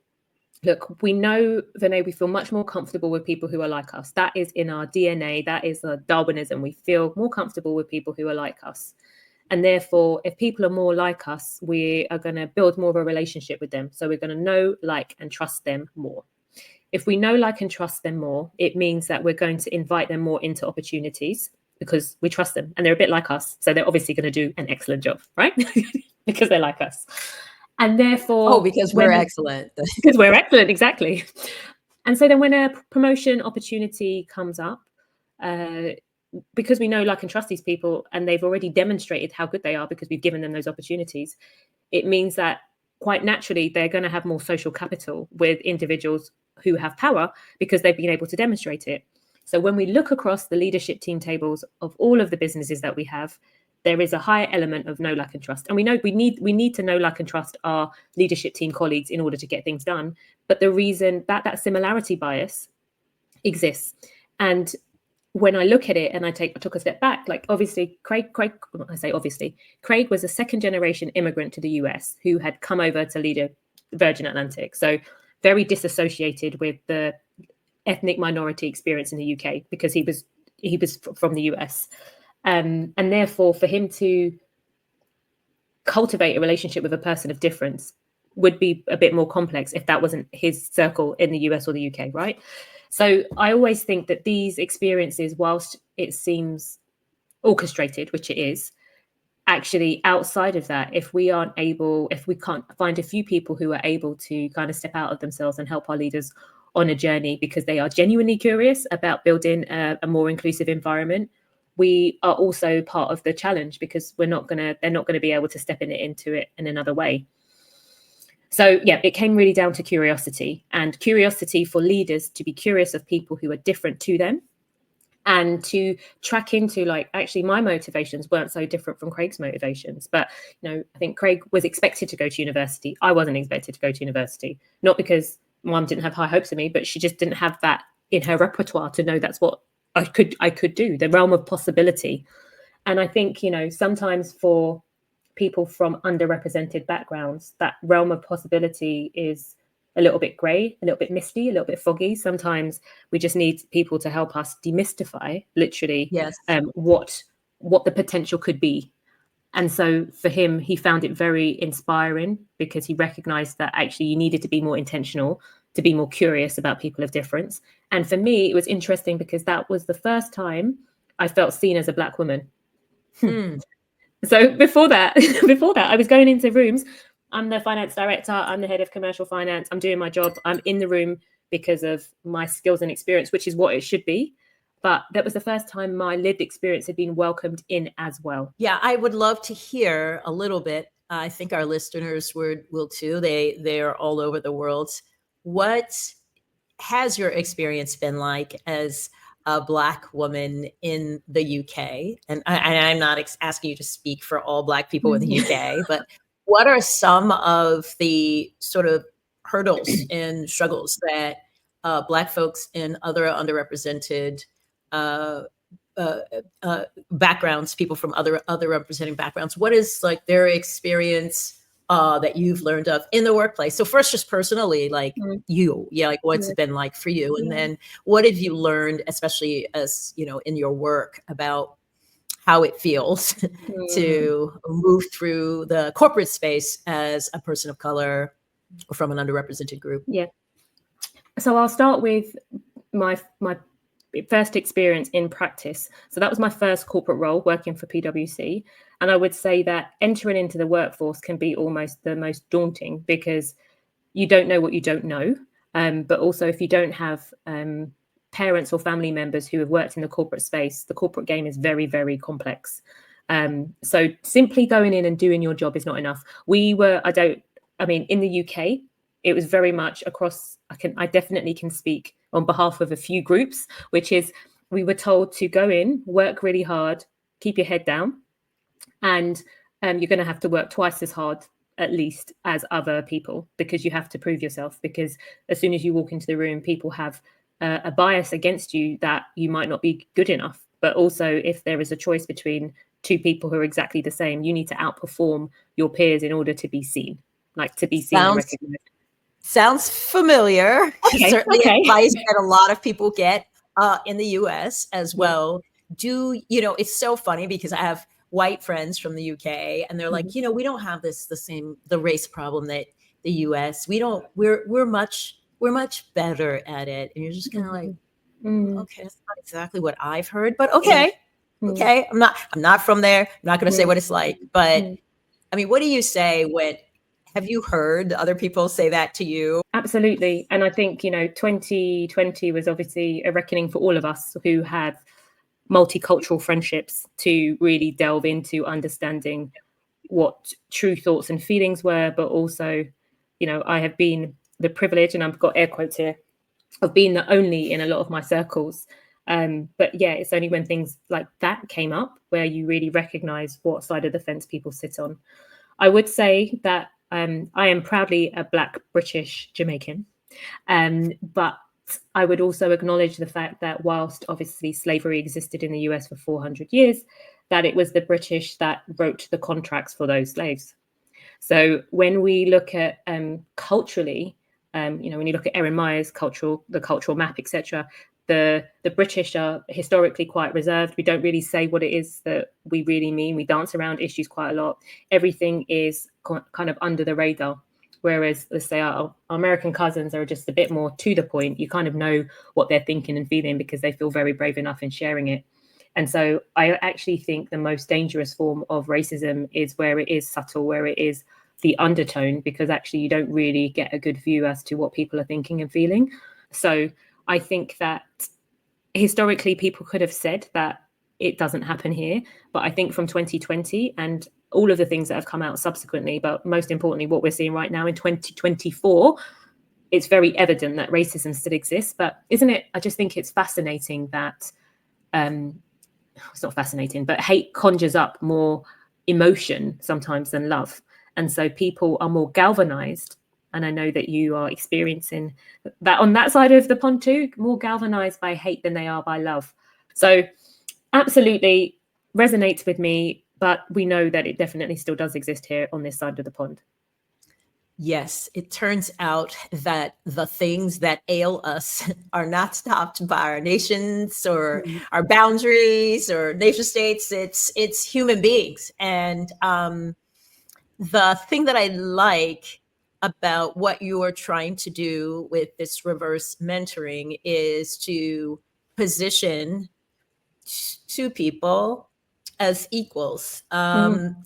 look, we know, Vernā, we feel much more comfortable with people who are like us. That is in our DNA. That is a Darwinism. We feel more comfortable with people who are like us. And therefore, if people are more like us, we are going to build more of a relationship with them. So we're going to know, like, and trust them more. If we know, like, and trust them more, it means that we're going to invite them more into opportunities because we trust them and they're a bit like us. So they're obviously going to do an excellent job, right? Because they're like us. And therefore... because we're excellent. Because we're excellent, exactly. And so then when a promotion opportunity comes up, because we know, like, and trust these people and they've already demonstrated how good they are because we've given them those opportunities, it means that quite naturally they're going to have more social capital with individuals who have power because they've been able to demonstrate it. So when we look across the leadership team tables of all of the businesses that we have, there is a higher element of know, like, and trust. And we know we need to know, like, and trust our leadership team colleagues in order to get things done. But the reason that similarity bias exists. And when I look at it and I took a step back, like, obviously Craig was a second generation immigrant to the US who had come over to lead Virgin Atlantic. So very disassociated with the ethnic minority experience in the UK because he was from the US. And therefore, for him to cultivate a relationship with a person of difference would be a bit more complex if that wasn't his circle in the US or the UK, right? So I always think that these experiences, whilst it seems orchestrated, which it is, actually outside of that, if we can't find a few people who are able to kind of step out of themselves and help our leaders on a journey because they are genuinely curious about building a more inclusive environment, we are also part of the challenge because they're not going to be able to step into it in another way. So yeah, it came really down to curiosity, and curiosity for leaders to be curious of people who are different to them and to track into like, actually my motivations weren't so different from Craig's motivations. But, you know, I think Craig was expected to go to university. I wasn't expected to go to university, not because mum didn't have high hopes of me, but she just didn't have that in her repertoire to know that's what I could do, the realm of possibility. And I think, you know, sometimes for people from underrepresented backgrounds, that realm of possibility is a little bit grey, a little bit misty, a little bit foggy. Sometimes we just need people to help us demystify, literally, Yes. what the potential could be. And so for him, he found it very inspiring because he recognized that actually you needed to be more intentional, to be more curious about people of difference. And for me, it was interesting because that was the first time I felt seen as a Black woman. So before that, I was going into rooms. I'm the finance director. I'm the head of commercial finance. I'm doing my job. I'm in the room because of my skills and experience, which is what it should be. But that was the first time my lived experience had been welcomed in as well. Yeah, I would love to hear a little bit. I think our listeners will too. They are all over the world. What has your experience been like as a Black woman in the UK? And I'm not asking you to speak for all Black people in the UK, but what are some of the sort of hurdles and struggles that Black folks in other underrepresented backgrounds, people from other representing backgrounds, what is like their experience that you've learned of in the workplace? So first, just personally, like like what's it been like for you? And then what have you learned, especially as, you know, in your work, about how it feels to move through the corporate space as a person of color or from an underrepresented group? Yeah. So I'll start with my first experience in practice. So that was my first corporate role, working for PwC. And I would say that entering into the workforce can be almost the most daunting because you don't know what you don't know. But also if you don't have parents or family members who have worked in the corporate space, the corporate game is very, very complex. So simply going in and doing your job is not enough. In the UK, it was very much across, I definitely can speak on behalf of a few groups, which is we were told to go in, work really hard, keep your head down, and you're going to have to work twice as hard at least as other people because you have to prove yourself, because as soon as you walk into the room, people have a bias against you that you might not be good enough. But also if there is a choice between two people who are exactly the same, you need to outperform your peers in order to be seen, and recognized. Sounds familiar. Okay, Certainly advice that a lot of people get in the US as well. It's so funny because I have white friends from the UK and they're like, we don't have the race problem that the US. We're much better at it. And you're just kind of like, okay, that's not exactly what I've heard, but okay. Okay. I'm not from there. I'm not going to say what it's like, but I mean, what do you say have you heard other people say that to you? Absolutely. And I think, 2020 was obviously a reckoning for all of us who had multicultural friendships to really delve into understanding what true thoughts and feelings were. But also, I have been the privilege, and I've got air quotes here, of being the only in a lot of my circles. But yeah, it's only when things like that came up where you really recognize what side of the fence people sit on. I would say that I am proudly a Black British Jamaican, but I would also acknowledge the fact that whilst obviously slavery existed in the US for 400 years, that it was the British that wrote the contracts for those slaves. So when we look at culturally, when you look at Erin Meyer's the cultural map, etc., the British are historically quite reserved. We don't really say what it is that we really mean. We dance around issues quite a lot. Everything is kind of under the radar. Whereas, let's say our American cousins are just a bit more to the point. You kind of know what they're thinking and feeling because they feel very brave enough in sharing it. And so I actually think the most dangerous form of racism is where it is subtle, where it is the undertone, because actually you don't really get a good view as to what people are thinking and feeling. So I think that historically people could have said that it doesn't happen here. But I think from 2020 and all of the things that have come out subsequently, but most importantly, what we're seeing right now in 2024, it's very evident that racism still exists. But isn't it? I just think it's fascinating that it's not fascinating, but hate conjures up more emotion sometimes than love. And so people are more galvanized. And I know that you are experiencing that on that side of the pond too, more galvanized by hate than they are by love. So absolutely resonates with me, but we know that it definitely still does exist here on this side of the pond. Yes, it turns out that the things that ail us are not stopped by our nations or our boundaries or nation states. It's human beings. And the thing that I like about what you are trying to do with this reverse mentoring is to position two people as equals. And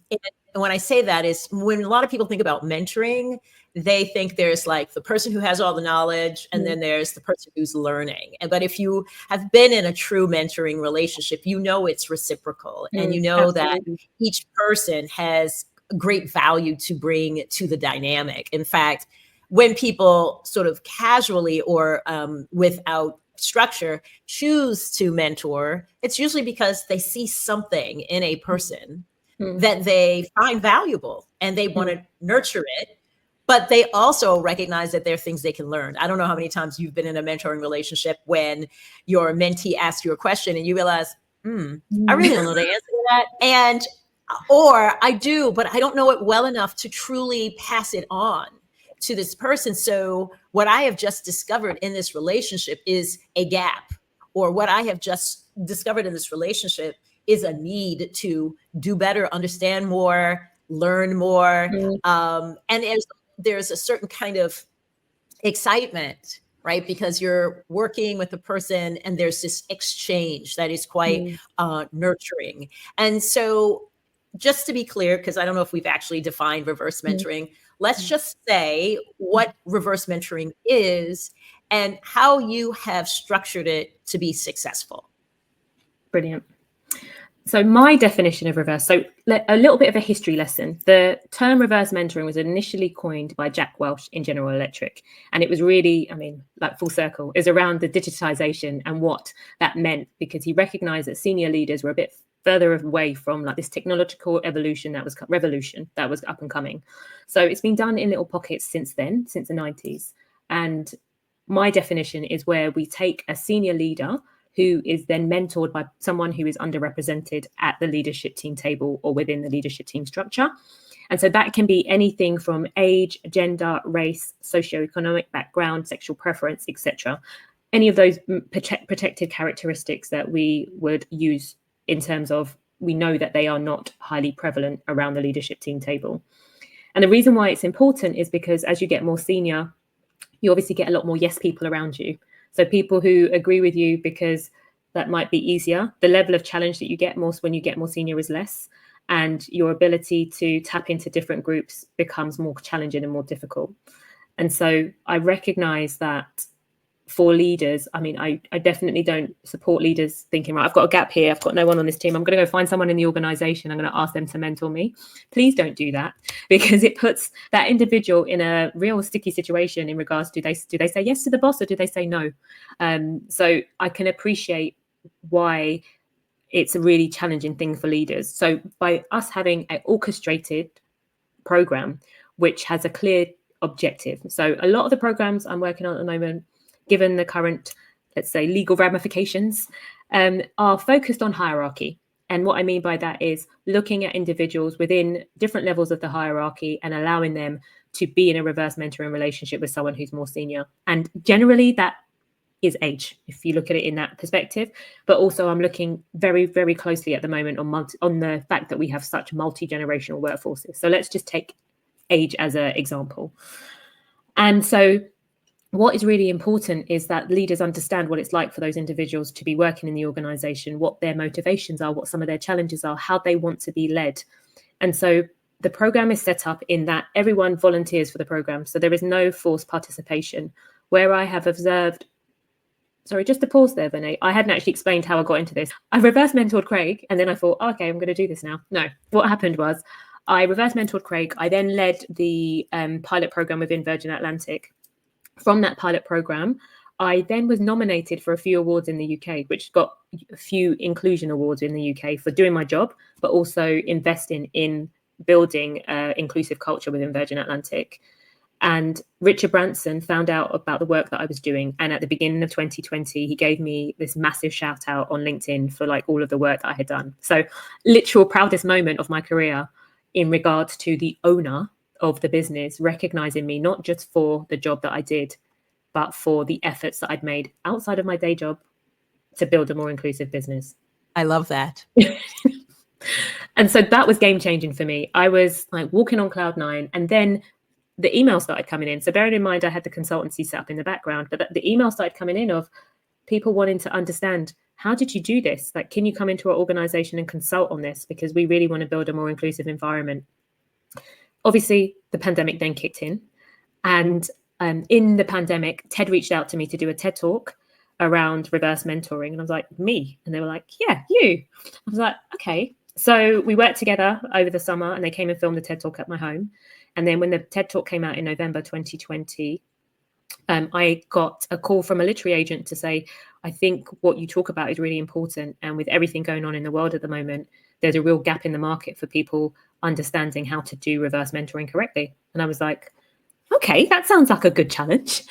when I say that is when a lot of people think about mentoring, they think there's like the person who has all the knowledge and then there's the person who's learning. But if you have been in a true mentoring relationship, you know it's reciprocal and you know absolutely. That each person has great value to bring to the dynamic. In fact, when people sort of casually or without structure choose to mentor, it's usually because they see something in a person that they find valuable and they want to nurture it, but they also recognize that there are things they can learn. I don't know how many times you've been in a mentoring relationship when your mentee asks you a question and you realize, I really don't know the answer to that. And or I do, but I don't know it well enough to truly pass it on to this person. So what I have just discovered in this relationship is a gap, or what I have just discovered in this relationship is a need to do better, understand more, learn more. And there's a certain kind of excitement, right? Because you're working with a person and there's this exchange that is quite nurturing. And so just to be clear, because I don't know if we've actually defined reverse mentoring, let's just say what reverse mentoring is and how you have structured it to be successful. Brilliant. So my definition of reverse, so a little bit of a history lesson. The term reverse mentoring was initially coined by Jack Welch in General Electric. And it was really, I mean, like full circle, is around the digitization and what that meant, because he recognized that senior leaders were a bit further away from like this technological revolution that was up and coming. So it's been done in little pockets since then, since the 90s. And my definition is where we take a senior leader who is then mentored by someone who is underrepresented at the leadership team table or within the leadership team structure. And so that can be anything from age, gender, race, socioeconomic background, sexual preference, etc. Any of those protected characteristics that we would use in terms of, we know that they are not highly prevalent around the leadership team table. And the reason why it's important is because as you get more senior, you obviously get a lot more yes people around you. So people who agree with you because that might be easier. The level of challenge that you get more when you get more senior is less, and your ability to tap into different groups becomes more challenging and more difficult. And so I recognize that for leaders, I mean, I definitely don't support leaders thinking, right, I've got a gap here, I've got no one on this team, I'm going to go find someone in the organization, I'm going to ask them to mentor me. Please don't do that, because it puts that individual in a real sticky situation in regards to, do they say yes to the boss or do they say no? So I can appreciate why it's a really challenging thing for leaders. So by us having an orchestrated program, which has a clear objective. So a lot of the programs I'm working on at the moment, given the current, let's say, legal ramifications, are focused on hierarchy. And what I mean by that is looking at individuals within different levels of the hierarchy and allowing them to be in a reverse mentoring relationship with someone who's more senior. And generally that is age, if you look at it in that perspective. But also I'm looking very, very closely at the moment on the fact that we have such multi-generational workforces. So let's just take age as an example. And so what is really important is that leaders understand what it's like for those individuals to be working in the organization, what their motivations are, what some of their challenges are, how they want to be led. And so the program is set up in that everyone volunteers for the program. So there is no forced participation. Where I have observed, sorry, just to pause there, Vernā, I hadn't actually explained how I got into this. I reverse mentored Craig and then I thought, okay, I'm going to do this now. No, what happened was I reverse mentored Craig. I then led the pilot program within Virgin Atlantic. From that pilot program, I then was nominated for a few awards in the UK, which got a few inclusion awards in the UK for doing my job, but also investing in building inclusive culture within Virgin Atlantic. And Richard Branson found out about the work that I was doing. And at the beginning of 2020, he gave me this massive shout out on LinkedIn for like all of the work that I had done. So literal proudest moment of my career in regards to the owner of the business recognizing me, not just for the job that I did, but for the efforts that I'd made outside of my day job to build a more inclusive business. I love that. And so that was game changing for me. I was like walking on cloud nine, and then the emails started coming in. So bearing in mind, I had the consultancy set up in the background, but the emails started coming in of people wanting to understand, how did you do this? Like, can you come into our organization and consult on this? Because we really want to build a more inclusive environment. Obviously, the pandemic then kicked in. And in the pandemic, TED reached out to me to do a TED talk around reverse mentoring. And I was like, me? And they were like, yeah, you. I was like, okay. So we worked together over the summer, and they came and filmed the TED talk at my home. And then when the TED talk came out in November 2020, I got a call from a literary agent to say, I think what you talk about is really important. And with everything going on in the world at the moment, there's a real gap in the market for people understanding how to do reverse mentoring correctly. And I was like, okay, that sounds like a good challenge.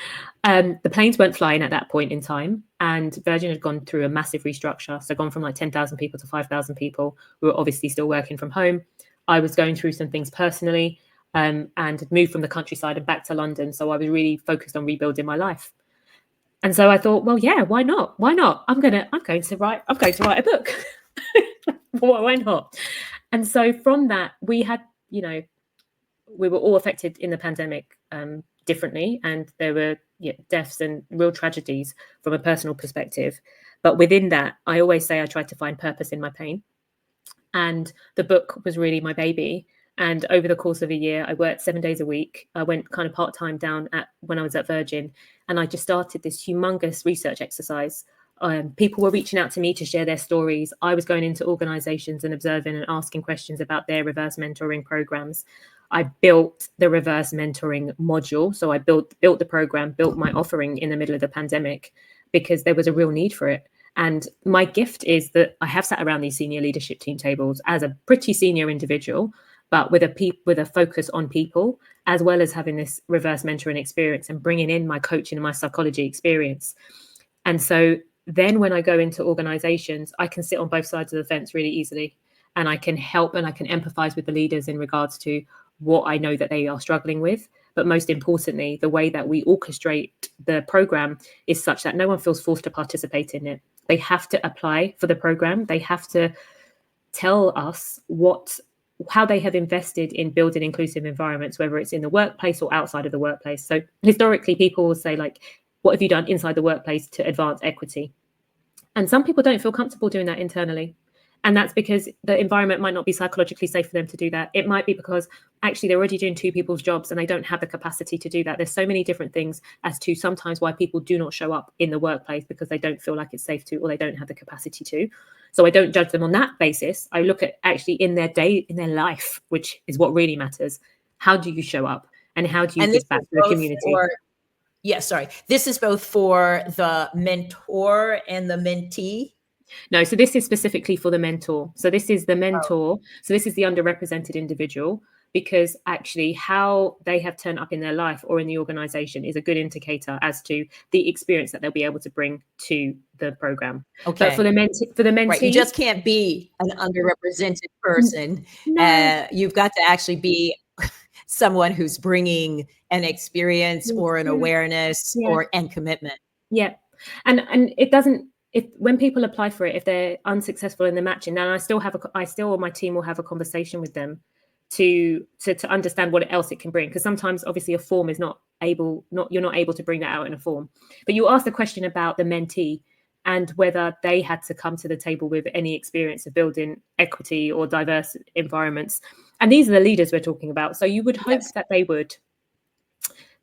The planes weren't flying at that point in time, and Virgin had gone through a massive restructure. So gone from like 10,000 people to 5,000 people. We were obviously still working from home. I was going through some things personally, and moved from the countryside and back to London. So I was really focused on rebuilding my life. And so I thought, well, yeah, why not? Why not? I'm going to write a book. Why not? And so from that, we had, we were all affected in the pandemic differently, and there were deaths and real tragedies from a personal perspective. But within that, I always say I tried to find purpose in my pain. And the book was really my baby. And over the course of a year, I worked 7 days a week. I went kind of part-time down when I was at Virgin, and I just started this humongous research exercise. People were reaching out to me to share their stories. I was going into organizations and observing and asking questions about their reverse mentoring programs. I built the reverse mentoring module. So I built the program, built my offering in the middle of the pandemic because there was a real need for it. And my gift is that I have sat around these senior leadership team tables as a pretty senior individual, but with a focus on people, as well as having this reverse mentoring experience and bringing in my coaching and my psychology experience. And so then when I go into organizations, I can sit on both sides of the fence really easily, and I can help and I can empathize with the leaders in regards to what I know that they are struggling with. But most importantly, the way that we orchestrate the program is such that no one feels forced to participate in it. They have to apply for the program. They have to tell us how they have invested in building inclusive environments, whether it's in the workplace or outside of the workplace. So historically, people will say, like, what have you done inside the workplace to advance equity? And some people don't feel comfortable doing that internally. And that's because the environment might not be psychologically safe for them to do that. It might be because actually they're already doing two people's jobs and they don't have the capacity to do that. There's so many different things as to sometimes why people do not show up in the workplace, because they don't feel like it's safe to, or they don't have the capacity to. So I don't judge them on that basis. I look at actually in their life, which is what really matters. How do you show up, and how do you give back to the community? This is both for the mentor and the mentee. No, so this is specifically for the mentor. So this is the mentor. So this is the underrepresented individual, because actually how they have turned up in their life or in the organization is a good indicator as to the experience that they'll be able to bring to the program. Okay. But for the mentee, right, you just can't be an underrepresented person. No. You've got to actually be someone who's bringing an experience or an awareness and commitment. Yeah. And it doesn't, when people apply for it, if they're unsuccessful in the matching, then I still or my team will have a conversation with them to understand what else it can bring. Because sometimes obviously a form is you're not able to bring that out in a form. But you asked the question about the mentee and whether they had to come to the table with any experience of building equity or diverse environments. And these are the leaders we're talking about. So you would hope that they would.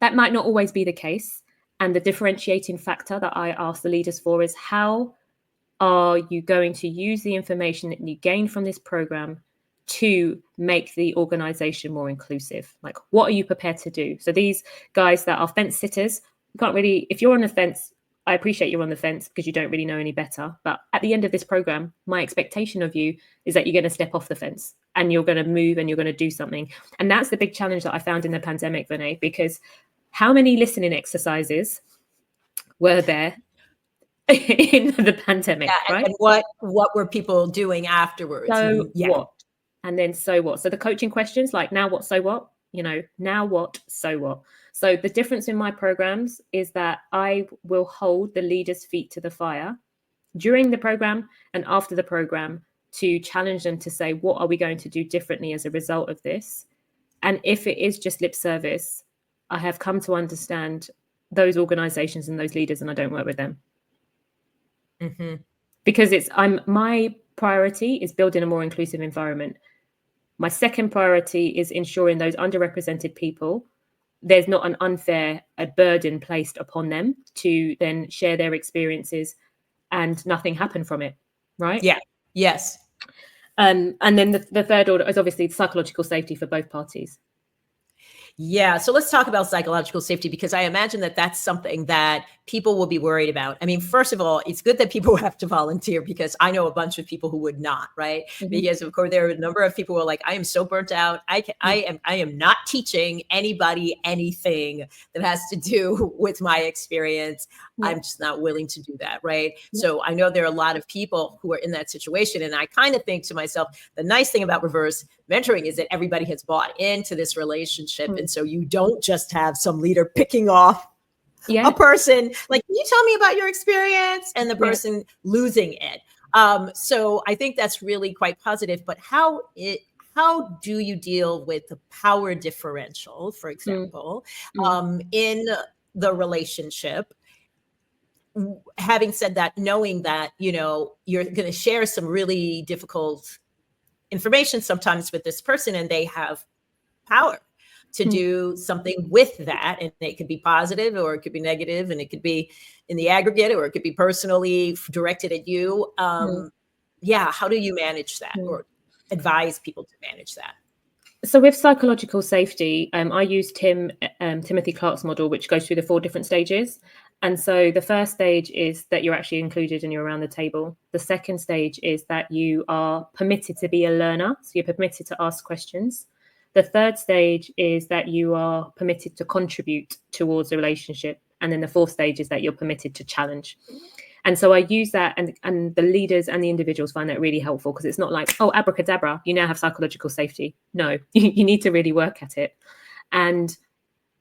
That might not always be the case. And the differentiating factor that I ask the leaders for is, how are you going to use the information that you gain from this program to make the organization more inclusive? Like, what are you prepared to do? So these guys that are fence sitters, you can't really, if you're on the fence, I appreciate you're on the fence because you don't really know any better. But at the end of this program, my expectation of you is that you're going to step off the fence and you're going to move and you're going to do something. And that's the big challenge that I found in the pandemic, Vernā, because how many listening exercises were there in the pandemic, right? And what were people doing afterwards? So what? And then so what? So the coaching questions like now what, so what? Now what, so what? So the difference in my programs is that I will hold the leaders' feet to the fire during the program and after the program to challenge them to say, what are we going to do differently as a result of this? And if it is just lip service, I have come to understand those organizations and those leaders, and I don't work with them. Mm-hmm. Because my priority is building a more inclusive environment. My second priority is ensuring those underrepresented people, there's not an unfair burden placed upon them to then share their experiences and nothing happen from it, right? Yeah. Yes. And then the third order is obviously psychological safety for both parties. Yeah. So let's talk about psychological safety, because I imagine that that's something that people will be worried about. I mean, first of all, it's good that people have to volunteer, because I know a bunch of people who would not, right? Mm-hmm. Because of course there are a number of people who are like, I am so burnt out. I am not teaching anybody anything that has to do with my experience. Yeah. I'm just not willing to do that, right? Yeah. So I know there are a lot of people who are in that situation. And I kind of think to myself, the nice thing about reverse mentoring is that everybody has bought into this relationship. Mm-hmm. And so you don't just have some leader picking off a person like, can you tell me about your experience? And the person losing it. So I think that's really quite positive. But how do you deal with the power differential, for example, in the relationship? Having said that, knowing that, you're going to share some really difficult information sometimes with this person, and they have power to do something with that. And it could be positive or it could be negative, and it could be in the aggregate, or it could be personally directed at you. How do you manage that or advise people to manage that? So with psychological safety, I use Timothy Clark's model, which goes through the 4 different stages. And so the first stage is that you're actually included and you're around the table. The second stage is that you are permitted to be a learner. So you're permitted to ask questions. The third stage is that you are permitted to contribute towards a relationship. And then the fourth stage is that you're permitted to challenge. And so I use that, and the leaders and the individuals find that really helpful, because it's not like, oh, abracadabra, you now have psychological safety. No, you need to really work at it. And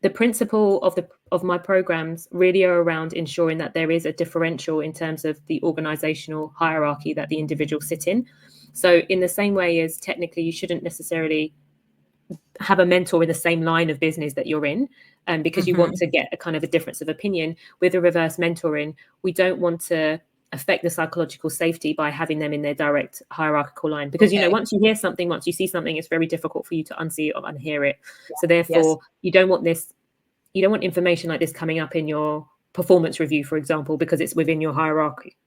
the principle of my programs really are around ensuring that there is a differential in terms of the organizational hierarchy that the individuals sit in. So in the same way as technically you shouldn't necessarily have a mentor in the same line of business that you're in, because you want to get a kind of a difference of opinion. With a reverse mentoring, we don't want to affect the psychological safety by having them in their direct hierarchical line, because once you hear something, once you see something, it's very difficult for you to unsee it or unhear it. So therefore you don't want information like this coming up in your performance review, for example, because it's within your hierarchy.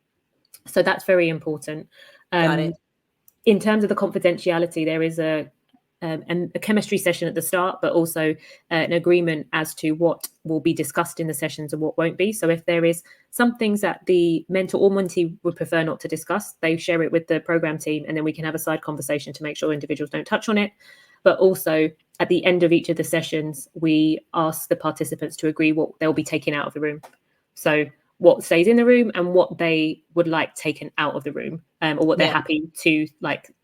So that's very important. Got it. In terms of the confidentiality, there is a chemistry session at the start, but also an agreement as to what will be discussed in the sessions and what won't be. So if there is some things that the mentor or mentee would prefer not to discuss, they share it with the program team, and then we can have a side conversation to make sure individuals don't touch on it. But also at the end of each of the sessions, we ask the participants to agree what they'll be taking out of the room. So what stays in the room and what they would like taken out of the room, or what they're happy to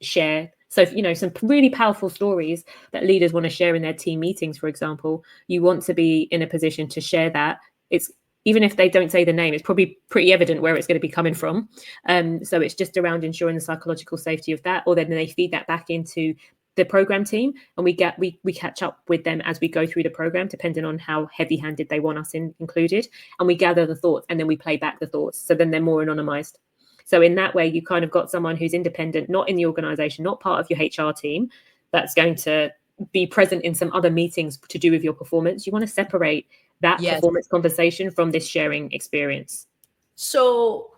share. So, some really powerful stories that leaders want to share in their team meetings, for example, you want to be in a position to share that. It's even if they don't say the name, it's probably pretty evident where it's going to be coming from. So it's just around ensuring the psychological safety of that, or then they feed that back into the program team, and we catch up with them as we go through the program, depending on how heavy-handed they want us included, and we gather the thoughts and then we play back the thoughts. So then they're more anonymized. So in that way, you kind of got someone who's independent, not in the organization, not part of your HR team, that's going to be present in some other meetings to do with your performance. You want to separate that performance conversation from this sharing experience. So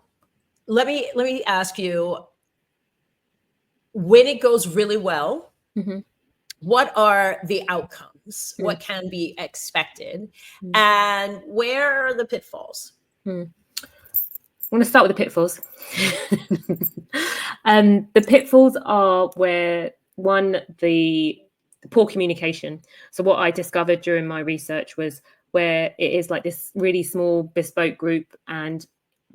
let me ask you, when it goes really well, what are the outcomes? What can be expected? And where are the pitfalls? want to start with the pitfalls. The pitfalls are where, one, the poor communication. So what I discovered during my research was where it is like this really small bespoke group and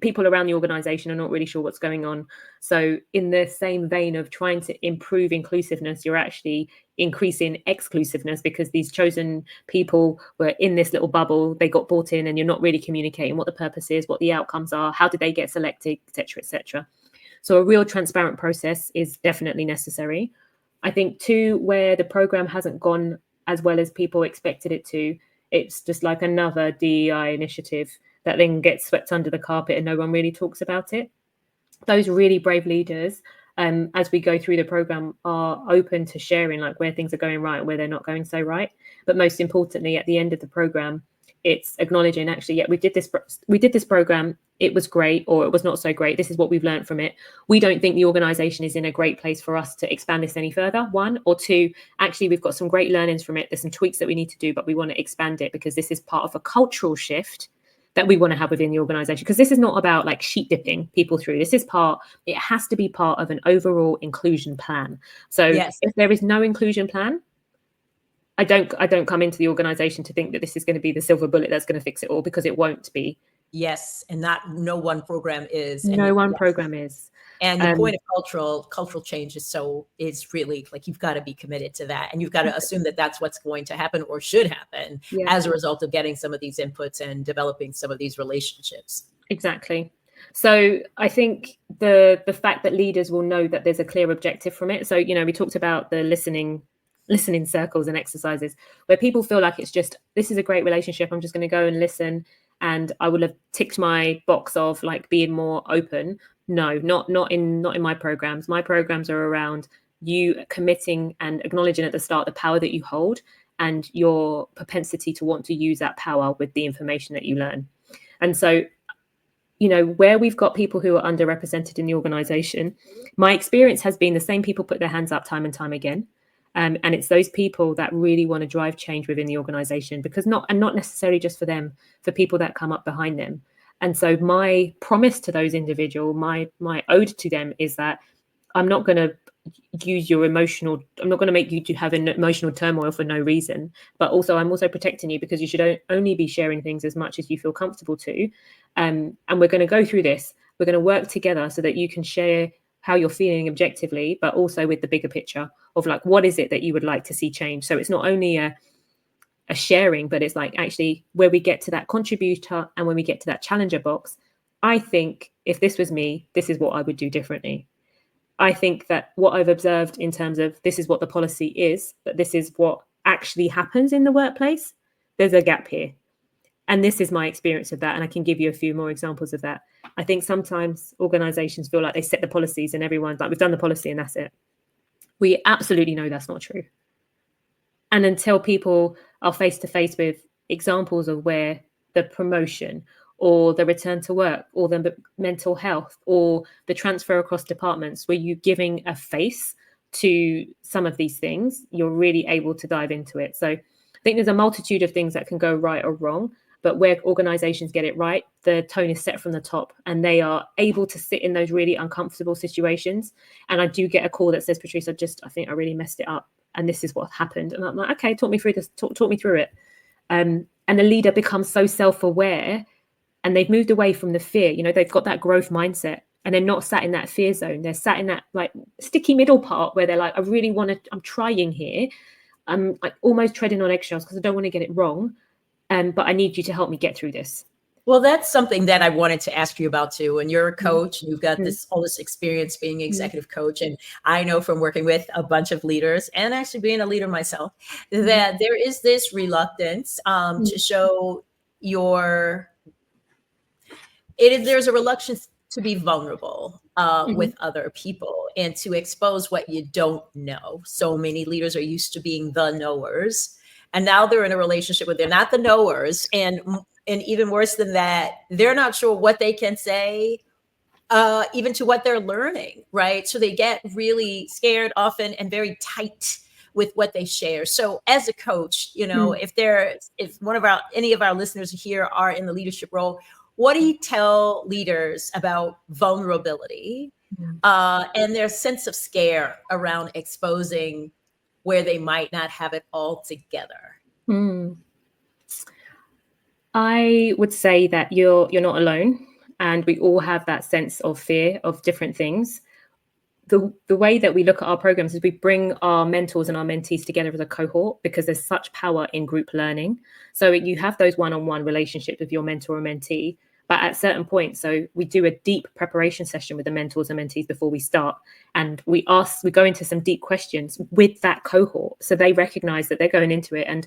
people around the organization are not really sure what's going on. So in the same vein of trying to improve inclusiveness, you're actually increasing exclusiveness because these chosen people were in this little bubble, they got brought in, and you're not really communicating what the purpose is, what the outcomes are, how did they get selected, etc., etc. So a real transparent process is definitely necessary. I think too, where the program hasn't gone as well as people expected it to, it's just like another DEI initiative that then gets swept under the carpet and no one really talks about it. Those really brave leaders, as we go through the program, are open to sharing like where things are going right and where they're not going so right. But most importantly, at the end of the program, it's acknowledging actually, yeah, we did this program. It was great, or it was not so great. This is what we've learned from it. We don't think the organization is in a great place for us to expand this any further. One, or two, actually, we've got some great learnings from it. There's some tweaks that we need to do, but we want to expand it because this is part of a cultural shift that we want to have within the organization. Because this is not about like sheep dipping people through. It has to be part of an overall inclusion plan. So Yes. if there is no inclusion plan, I don't come into the organization to think that this is going to be the silver bullet that's going to fix it all, because it won't be. Yes, and no one program is. No one program is. And the point of cultural change is really like, you've got to be committed to that, and you've got to assume that that's what's going to happen or should happen as a result of getting some of these inputs and developing some of these relationships. Exactly. So I think the fact that leaders will know that there's a clear objective from it. So, we talked about the listening circles and exercises where people feel like it's just, this is a great relationship, I'm just going to go and listen and I will have ticked my box of like being more open. No, not in my programs. My programs are around you committing and acknowledging at the start the power that you hold and your propensity to want to use that power with the information that you learn. And so, where we've got people who are underrepresented in the organization, my experience has been the same people put their hands up time and time again. And it's those people that really want to drive change within the organization, because not necessarily just for them, for people that come up behind them. And so my promise to those individuals, my ode to them is that I'm not going to use I'm not going to make you to have an emotional turmoil for no reason, but also I'm also protecting you because you should only be sharing things as much as you feel comfortable to. And we're going to go through this. We're going to work together so that you can share how you're feeling objectively, but also with the bigger picture of like, what is it that you would like to see change? So it's not only a sharing, but it's like actually where we get to that contributor and when we get to that challenger box, I think if this was me, this is what I would do differently. I think that what I've observed in terms of this is what the policy is, but this is what actually happens in the workplace, there's a gap here. And this is my experience of that. And I can give you a few more examples of that. I think sometimes organizations feel like they set the policies and everyone's like, we've done the policy and that's it. We absolutely know that's not true. And until people are face to face with examples of where the promotion or the return to work or the mental health or the transfer across departments, where you're giving a face to some of these things, you're really able to dive into it. So I think there's a multitude of things that can go right or wrong. But where organizations get it right, the tone is set from the top and they are able to sit in those really uncomfortable situations. And I do get a call that says, Patrice, I think I really messed it up. And this is what happened. And I'm like, okay, talk me through this, talk me through it. And the leader becomes so self-aware and they've moved away from the fear. They've got that growth mindset and they're not sat in that fear zone. They're sat in that like sticky middle part where they're like, I'm trying here. I'm like almost treading on eggshells because I don't want to get it wrong. But I need you to help me get through this. Well, that's something that I wanted to ask you about too. And you're a coach, you've got all this experience being an executive coach. And I know from working with a bunch of leaders and actually being a leader myself, that there is this reluctance to show there's a reluctance to be vulnerable with other people and to expose what you don't know. So many leaders are used to being the knowers. And now they're in a relationship where they're not the knowers. And even worse than that, they're not sure what they can say, even to what they're learning, right? So they get really scared often and very tight with what they share. So as a coach, if any of our listeners here are in the leadership role, what do you tell leaders about vulnerability and their sense of scare around exposing where they might not have it all together? I would say that you're not alone, and we all have that sense of fear of different things. The way that we look at our programs is we bring our mentors and our mentees together as a cohort, because there's such power in group learning. So you have those one-on-one relationships with your mentor or mentee, but at certain points, so we do a deep preparation session with the mentors and mentees before we start, and we go into some deep questions with that cohort, so they recognize that they're going into it. And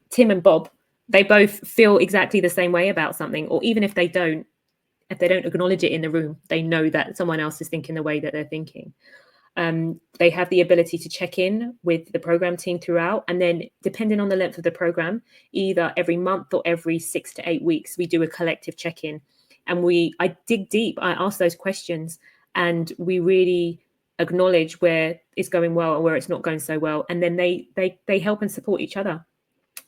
Tim and Bob, they both feel exactly the same way about something, or even if they don't acknowledge it in the room, they know that someone else is thinking the way that they're thinking. They have the ability to check in with the program team throughout, and then depending on the length of the program, either every month or every 6 to 8 weeks, we do a collective check-in, and I dig deep, I ask those questions, and we really acknowledge where it's going well and where it's not going so well, and then they help and support each other,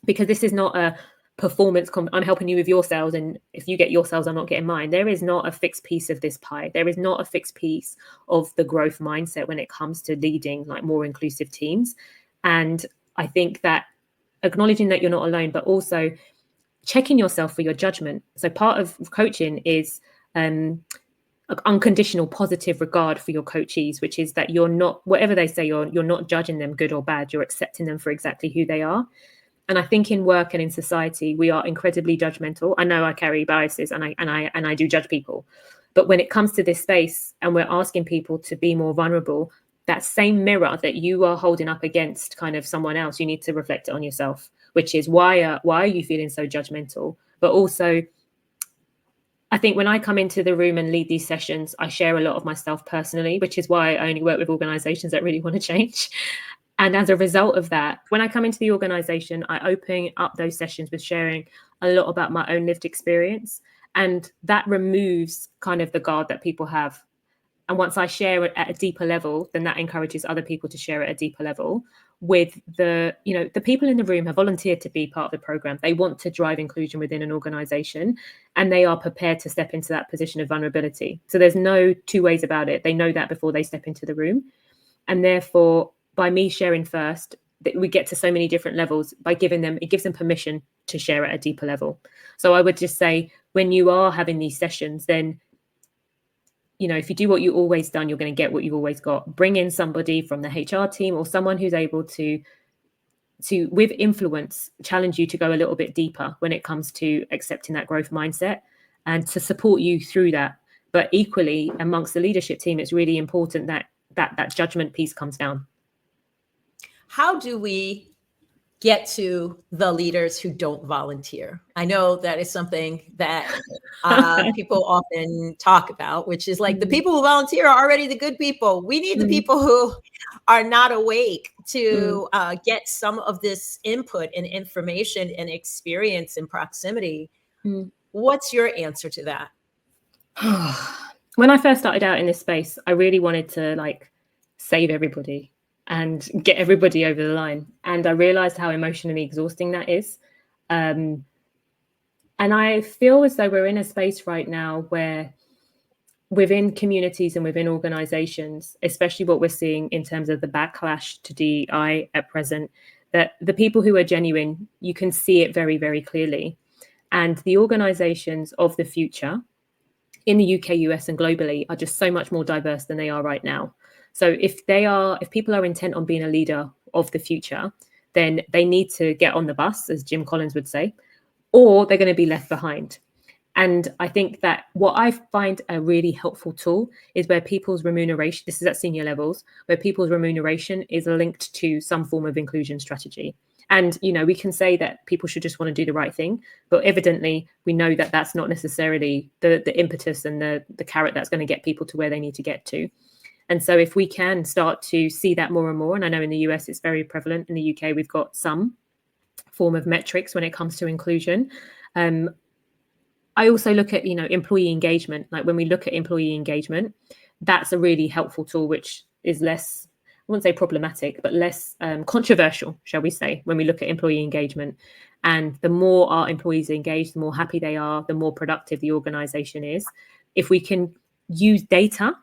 because this is not a performance. I'm helping you with your sales, and if you get your sales, I'm not getting mine. There is not a fixed piece of this pie. There is not a fixed piece of the growth mindset when it comes to leading like more inclusive teams. And I think that acknowledging that you're not alone, but also checking yourself for your judgment. So part of coaching is unconditional positive regard for your coachees, which is that you're not, whatever they say, you're not judging them good or bad. You're accepting them for exactly who they are. And I think in work and in society, we are incredibly judgmental. I know I carry biases and I do judge people. But when it comes to this space and we're asking people to be more vulnerable, that same mirror that you are holding up against kind of someone else, you need to reflect it on yourself, which is why are you feeling so judgmental? But also, I think when I come into the room and lead these sessions, I share a lot of myself personally, which is why I only work with organizations that really want to change. And as a result of that, when I come into the organization, I open up those sessions with sharing a lot about my own lived experience. And that removes kind of the guard that people have. And once I share it at a deeper level, then that encourages other people to share at a deeper level with the people in the room have volunteered to be part of the program. They want to drive inclusion within an organization, and they are prepared to step into that position of vulnerability. So there's no two ways about it. They know that before they step into the room. And therefore, by me sharing first, we get to so many different levels by giving them, it gives them permission to share at a deeper level. So I would just say, when you are having these sessions, then, if you do what you've always done, you're going to get what you've always got. Bring in somebody from the HR team or someone who's able to with influence, challenge you to go a little bit deeper when it comes to accepting that growth mindset and to support you through that. But equally, amongst the leadership team, it's really important that judgment piece comes down. How do we get to the leaders who don't volunteer? I know that is something that people often talk about, which is like the people who volunteer are already the good people. We need the people who are not awake to get some of this input and information and experience and proximity. What's your answer to that? When I first started out in this space, I really wanted to save everybody and get everybody over the line. And I realized how emotionally exhausting that is. And I feel as though we're in a space right now where within communities and within organizations, especially what we're seeing in terms of the backlash to DEI at present, that the people who are genuine, you can see it very, very clearly. And the organizations of the future in the UK, US, and globally are just so much more diverse than they are right now. So if people are intent on being a leader of the future, then they need to get on the bus, as Jim Collins would say, or they're going to be left behind. And I think that what I find a really helpful tool is where people's remuneration, this is at senior levels, where people's remuneration is linked to some form of inclusion strategy. And, we can say that people should just want to do the right thing, but evidently we know that that's not necessarily the impetus and the carrot that's going to get people to where they need to get to. And so if we can start to see that more and more, and I know in the US it's very prevalent, in the UK we've got some form of metrics when it comes to inclusion. I also look at, employee engagement. Like when we look at employee engagement, that's a really helpful tool, which is less wouldn't say problematic, but less controversial, shall we say, when we look at employee engagement. And the more our employees are engaged, the more happy they are, the more productive the organization is. If we can use data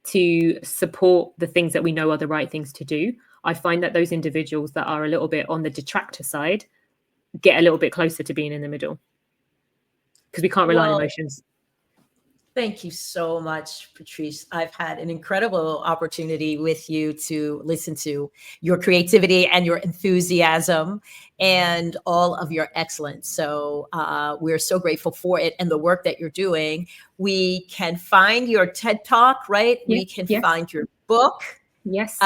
to support the things that we know are the right things to do, I find that those individuals that are a little bit on the detractor side get a little bit closer to being in the middle, because we can't rely on emotions. Thank you so much, Patrice. I've had an incredible opportunity with you to listen to your creativity and your enthusiasm and all of your excellence. So we're so grateful for it and the work that you're doing. We can find your TED Talk, right? Yeah, we can find your book. Yes.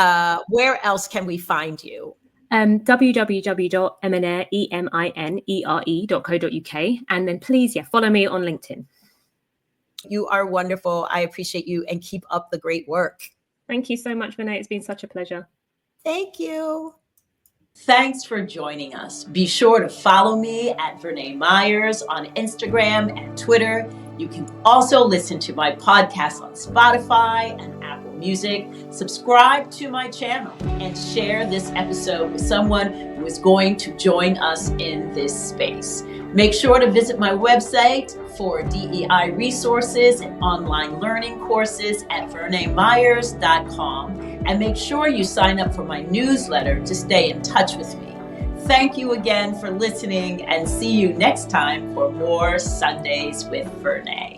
Where else can we find you? www.eminere.co.uk. And then please, follow me on LinkedIn. You are wonderful. I appreciate you, and keep up the great work. Thank you so much, Vernā. It's been such a pleasure. Thank you. Thanks for joining us. Be sure to follow me at Vernā Myers on Instagram and Twitter. You can also listen to my podcast on Spotify and Apple Music. Subscribe to my channel and share this episode with someone who is going to join us in this space. Make sure to visit my website for DEI resources and online learning courses at vernamyers.com, and make sure you sign up for my newsletter to stay in touch with me. Thank you again for listening, and see you next time for more Sundays with Vernā.